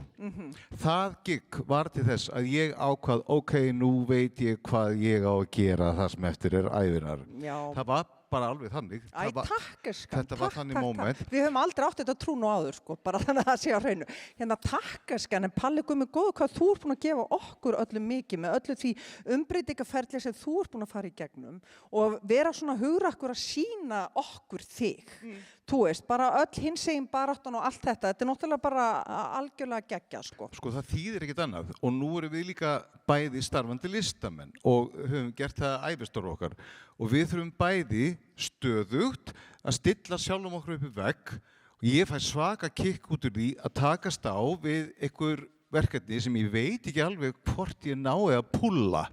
Speaker 19: Það gig var til þess að ég ákvað, ok, nú veit ég hvað ég á að gera það sem eftir ævinar. Það var bara alveg þannig. Þetta var þannig moment.
Speaker 18: Við höfum aldrei átt þetta trún og áður, sko, bara þannig að það sé á hreinu. Hérna takkaskan, en Palli Guð mig góður, hvað þú ert búin að gefa okkur öllum mikið með öllu því umbreytingaferli sem þú ert búin að fara í gegnum og vera svona hugrakkur að sýna okkur þig. Þú veist, bara öll hinsegin baráttan og allt þetta er náttúrulega bara algjörlega geggja, sko.
Speaker 19: Sko, það þýðir ekkert annað og nú erum við líka bæði starfandi listamenn og höfum gert það ævistarf okkar og við þurfum bæði stöðugt að stilla sjálfum okkur upp í vegg og ég fæ svaka kikk út úr því að takast á við einhver verkefni sem ég veit ekki alveg hvort ég nái að púlla.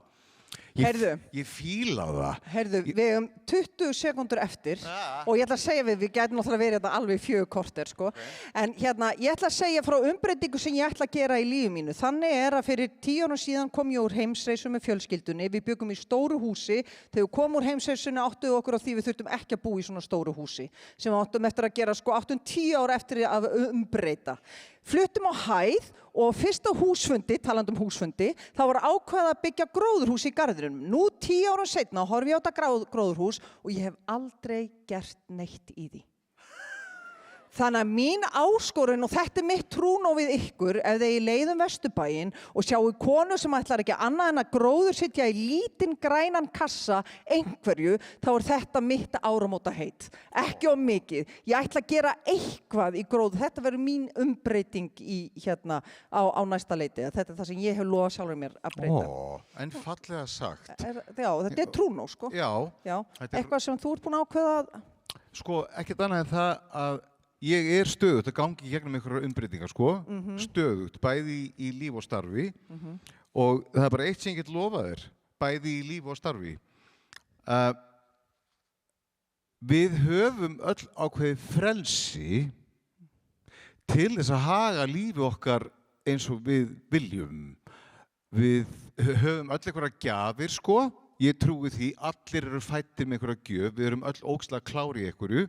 Speaker 19: Ég fíla það.
Speaker 18: Heyrðu, við hefum 20 sekúndur eftir og ég ætla að segja við gætum náttúrulega verið þetta alveg 4 korter, sko. En hérna, ég ætla að segja frá umbreytingu sem ég ætla að gera í lífi mínu. Þannig að fyrir 10 árum síðan kom ég úr heimsreisu með fjölskyldunni. Við byggum í stóru húsi. Þegar við komum úr heimsreisunni áttuðu okkur á því við þurftum ekki að búa í svona stóru húsi. Sem við áttum eftir að gera, sko, áttum 10 ára eftir að umbreyta. Fluttum á hæð og fyrsta húsfundi, talandi húsfundi, þá var ákveðið að byggja gróðurhús í garðinum. Nú 10 árum seinna horfi ég á þetta gróðurhús og ég hef aldrei gert neitt í því. Þannig að mín áskorun, og þetta mitt trúnó við ykkur, ef þið leiðum Vesturbæinn og sjáu konu sem ætlar ekki annað en að gróðursetja í lítinn grænan kassa einhverju, þá þetta mitt áramótaheit. Ekki of mikið. Ég ætla að gera eitthvað í gróður. Þetta verður mín umbreyting á næsta leiti. Þetta það sem ég hef lofað sjálfur mér að breyta.
Speaker 19: En fallega sagt.
Speaker 18: Já, þetta trúnó, sko.
Speaker 19: Já.
Speaker 18: Eitthvað sem þú ert búin að ákveða að...
Speaker 19: Sko, ekkert annað en það að ég stöðugt að gangi í gegnum einhverjar umbreytingar, sko, stöðugt, bæði í líf og starfi og það bara eitt sem ég get lofað þér, bæði í líf og starfi. Við höfum öll ákveðið frelsi til þess að haga lífi okkar eins og við viljum. Við höfum öll einhverjar gjafir, sko, ég trúi því, allir eru fæddir með einhverja gjöf, við erum öll ógeðslega klárir í einhverju.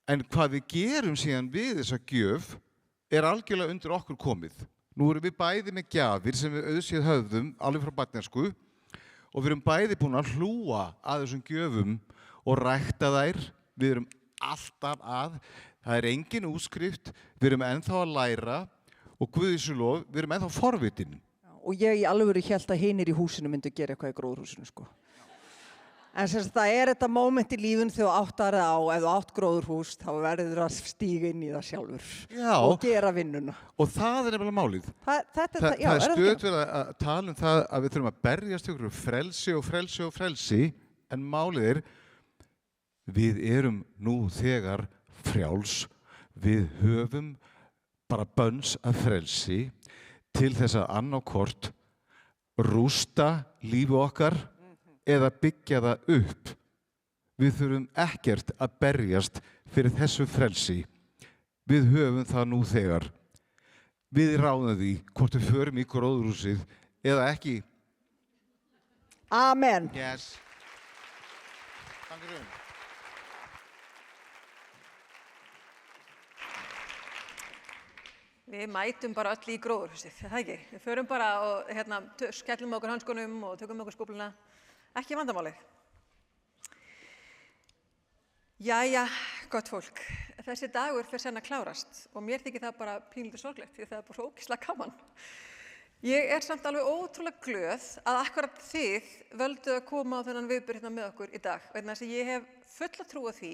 Speaker 19: En hvað við gerum síðan við þessa gjöf algjörlega undir okkur komið. Nú erum við bæði með gjafir sem við auðséð höfðum, alveg frá barnæsku, og við erum bæði búin að hlúa að þessum gjöfum og rækta þær. Við erum alltaf að, það engin útskrift, við erum ennþá að læra og Guðísulof, við erum ennþá forvitin.
Speaker 18: Og ég í alvöru hélt að hinir í húsinu myndu gera eitthvað í gróðurhúsinu, sko. En það þetta moment í lífun þegar þú áttar það á, ef þú átt gróðurhús, þá verður að stíga inn í það sjálfur og gera vinnuna.
Speaker 19: Og það nefnilega málið. Það stöðugt verið að tala það að við þurfum að berjast ykkur frelsi og frelsi og frelsi, en málið við erum nú þegar frjáls, við höfum bara bönns af frelsi til þess að annarkvort rústa lífi okkar eða byggja það upp. Við þurfum ekkert að berjast fyrir þessu frelsi. Við höfum það nú þegar. Við ráðum því hvort við förum í gróðurhúsið eða ekki.
Speaker 18: Amen.
Speaker 19: Yes. Takk fyrir.
Speaker 1: Við mætum bara öll í gróðurhúsið, það ekki? Við förum bara og skellum okkur hanskunum og tökum okkur skófluna. Ekki vandamálið. Jæja, gott fólk. Þessi dagur fer senn að klárast og mér þykir það bara pínlítið sorglegt því það bara svo ógeðslega gaman. Ég samt alveg ótrúlega glöð að akkurat þið völduð að koma á þennan viðburð með okkur í dag vegna þess að ég hef fulla trú á því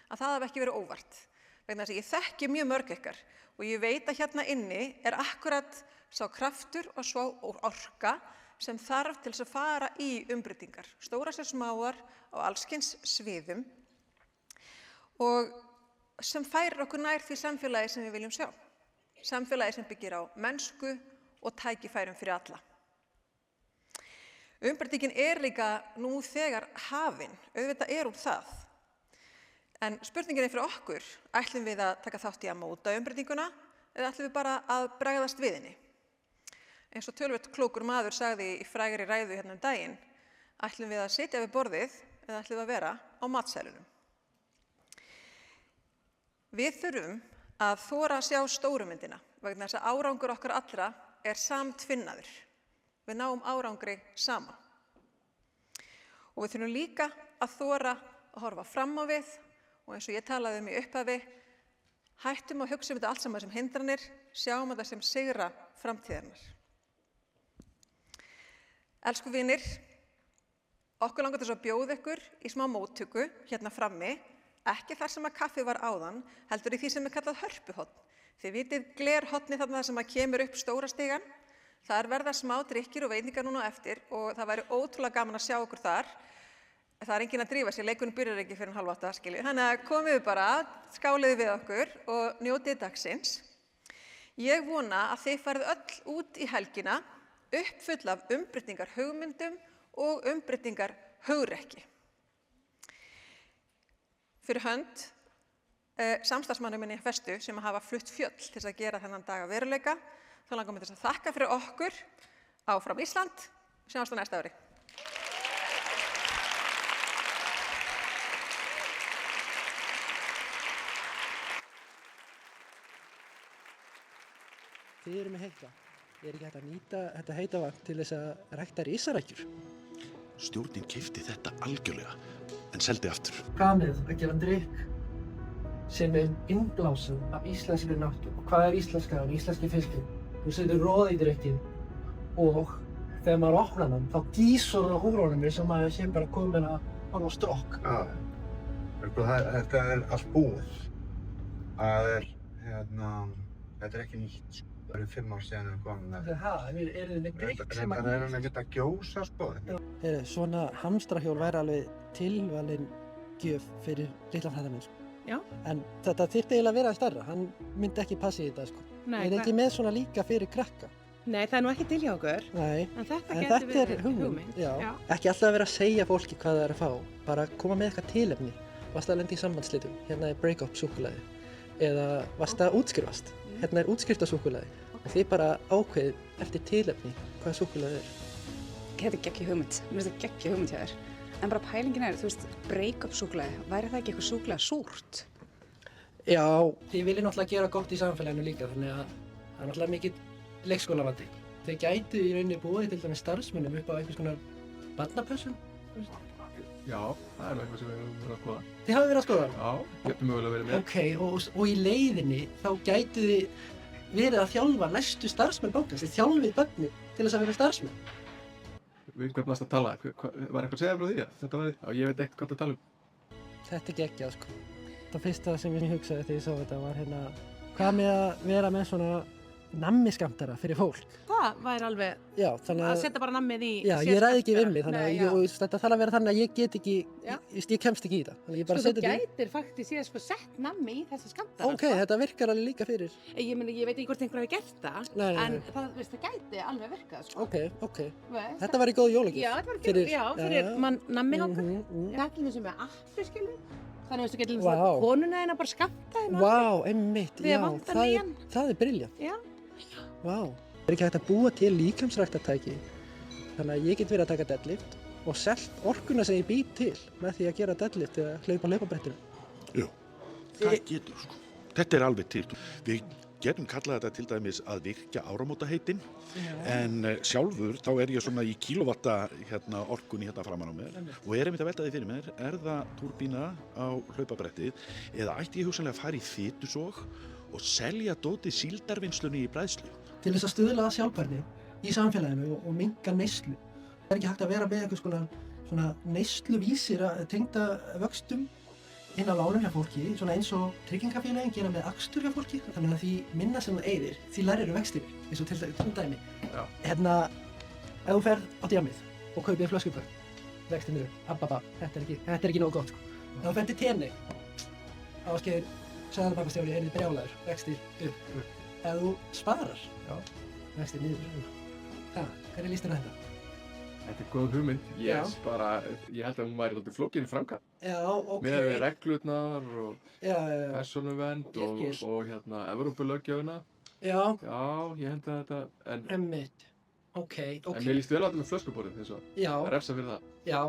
Speaker 1: að það hafi ekki verið óvart. Vegna þess að ég þekki mjög mörg ykkar og ég veit að hérna inni akkurat sá kraftur og svo orka sem þarf til þess að fara í umbreytingar, stórar sem smáar á allskyns sviðum. Og sem færir okkur nær því samfélagi sem við viljum sjá. Samfélagi sem byggir á mennsku og tækifærum fyrir alla. Umbreytingin líka nú þegar hafin, auðvitað hún það. En spurningin fyrir okkur, ætlum við að taka þátt í að móta umbreytinguna eða ætlum við bara að bregðast við henni? Eins og töluvert klókur maður sagði í frægri ræðu hérna daginn, ætlum við að sitja við borðið eða ætlum við að vera á matsælunum? Við þurfum að þora að sjá stóru myndina vegna þess að árangur okkar allra samtvinnaður. Við náum árangri saman. Og við þurfum líka að þora að horfa fram á við og eins og ég talaði í upphafi, hættum að hugsa þetta allt saman sem hindranir, sjáum þetta sem sigra framtíðarinnar. Elsku vinir, okkur langar til að bjóða ykkur í smá móttöku hérna frammi, ekki þar sem að kaffi var áðan, heldur í því sem kallað hörpuhorn. Þið vitið glerhornið þarna sem kemur upp stóra stigann. Þar verða smá drykkir og veitingar núna á eftir og það væri ótrúlega gaman að sjá okkur þar. Það enginn að drífa sér, leikurinn byrjar ekki fyrir 7:30, skiljið. Þannig að komið bara, skáliði við okkur og njótið dagsins. Ég vona að þið farið öll út í helgina uppfull af umbreytingar hugmyndum og umbreytingar hugrekki. Fyrir hönd samstarfsmanni minni Festu sem hafa flutt fjöll til þess að gera þennan dag að veruleika, þá langar mér til að þakka fyrir okkur áfram Ísland. Sjáumst á næsta ári.
Speaker 11: Þið eru með heita. Ekki hægt að nýta þetta heita vatn til þess að rækta risarækjur?
Speaker 15: Stjórnin keypti þetta algjörlega, en seldi aftur.
Speaker 12: Planið að gera drykk sem innblásin af íslenskri náttúru. Og hvað íslenska? Íslenski fiskur. Þú setur roð í drykkinn og þegar maður opnar hann, þá gýsur hann á húrónum sem maður sé bara komin að horfa á strokk.
Speaker 13: Þetta allt búið. Þetta ekki nýtt. Það eru 5 ár síðan við komum með þetta.
Speaker 12: Eru þið með drykk sem
Speaker 13: Það er hann ekkert að gjósa, sko.
Speaker 11: Svona hamstrahjól væri alveg tilvalin gjöf fyrir litla fræðamenn, sko.
Speaker 20: Já.
Speaker 11: En þetta þyrfti eiginlega að vera stærra. Hann myndi ekki passa í þetta, sko.
Speaker 20: Nei,
Speaker 11: ekki með svona líka fyrir krakka.
Speaker 20: Nei, það nú ekki til hjá okkur.
Speaker 11: Nei,
Speaker 20: En þetta
Speaker 11: en
Speaker 20: gæti
Speaker 11: þetta
Speaker 20: verið hugmynd.
Speaker 11: Já.
Speaker 20: Já.
Speaker 11: Ekki alltaf að vera að segja fólki hvað það er að fá. Bara koma með eitthvað tilefni. Varst að lenda í sambandsslitum. Hérna er break-up súkkulaði. Eða varst að útskrifast. Hérna er útskriftasúkkulaði. Og þið bara ákveðið eftir tilefni hvað súkkulaði er.
Speaker 14: Þetta er geggjuð hugmynd. Mér finnst þetta geggjuð hugmynd hjá þér. En bara pælingin þú veist, break-up súkkulaði, væri það ekki eitthvað súkkulaði súrt?
Speaker 11: Já.
Speaker 12: Þið viljið náttúrulega gera gott í samfélaginu líka, þannig að það er náttúrulega mikill leikskólavandi. Þið gætu í rauninni búið til dæmis starfsmönnum upp á einhvers konar barnapössun.
Speaker 21: Já, það er eitthvað sem við höfum verið að skoða.
Speaker 12: Þið hafið verið að skoða?
Speaker 21: Já, getum mögulega verið með.
Speaker 12: Ok, og í leiðinni þá gætu þið verið að þjálfa næstu starfsmenn bankans. Þið þjálfið börnin til þess að vera starfsmenn.
Speaker 21: Við hvað næst að tala? Var eitthvað að segja frá því að þetta var því? Já, ég veit ekkert hvað að tala um.
Speaker 11: Þetta er geggjað, sko. Það fyrsta sem ég hugsaði þegar ég sá þetta var hvað með að vera með svona nammiskammtara fyrir fólk.
Speaker 20: Það væri alveg
Speaker 11: Já, þannig
Speaker 20: að setja bara nammið í
Speaker 11: Já, ég ræði ekki við mig, þannig að þetta þarf að vera þannig að ég get ekki, ég kemst ekki í það. Þannig ég bara
Speaker 20: Sko, þú gætir faktiskt síðan sett nammi í þessi skammtara.
Speaker 11: Ok, þetta virkar alveg líka fyrir.
Speaker 20: Ég veit ekki hvort einhver hefur gert það,
Speaker 11: Nei.
Speaker 20: en það gæti alveg virkað, sko.
Speaker 11: Ok. Þetta var í góð jólagjöf.
Speaker 20: Já, þetta var fyrir nammihangur. Þetta sem með appi, skilur. Þannig að þú getur konuna þína bara skammta þína.
Speaker 11: Vá, einmitt, já, það er brilljant.
Speaker 20: Já.
Speaker 11: Vá. Það er ekki hægt að búa til líkamsræktartæki, þannig að ég get verið að taka deadlift og selt orkuna sem ég býr til með því að gera deadlift eða hlaupa á hlaupabrettinu.
Speaker 15: Jú, það getur, sko. Þetta er alveg til. Við getum kallað þetta til dæmis að virkja áramótaheitin, en sjálfur þá er ég svona í kílóvatta orkunni framan á mér og er einmitt að velta því fyrir mér, er það túrbína á hlaupabrettið eða ætti ég hugsanlega að fara í fitusog og selja dótið síldarvinnslunni í bræðslu?
Speaker 12: Til þess að stuðla að sjálfbærni í samfélaginu og minnka neyslu. Það er ekki hægt að vera með einhvers konar svona neysluvísir að tengda vöxtum inn á lánum hjá fólki, svona eins og tryggingafélögin gera með akstur hjá fólki, þannig að því minna sem þú eyðir, því lærir vextir, eins og til dæmi. Ef þú ferð á djamið og kaupir flöskubörn, vextir niður, þetta er ekki nógu gott, sko. Ef þú ferð til Tenni, Ásgeir, seðlabankastjóri yrði brjálaður, vextir upp. Ef þú sparar, vextir niður. Hvernig líst þér á þetta?
Speaker 21: Þetta er góð hugmynd. Ég held að hún væri svolítið flókin í framkvæmd.
Speaker 12: Já, ok.
Speaker 21: Með reglurnar og persónuvernd og Evrópulöggjöfina.
Speaker 12: Já.
Speaker 21: Já, ég held að þetta...
Speaker 12: Einmitt. Ok.
Speaker 21: En mér líst vel á þetta með flöskuborðið, þess að refsa fyrir það.
Speaker 12: Já,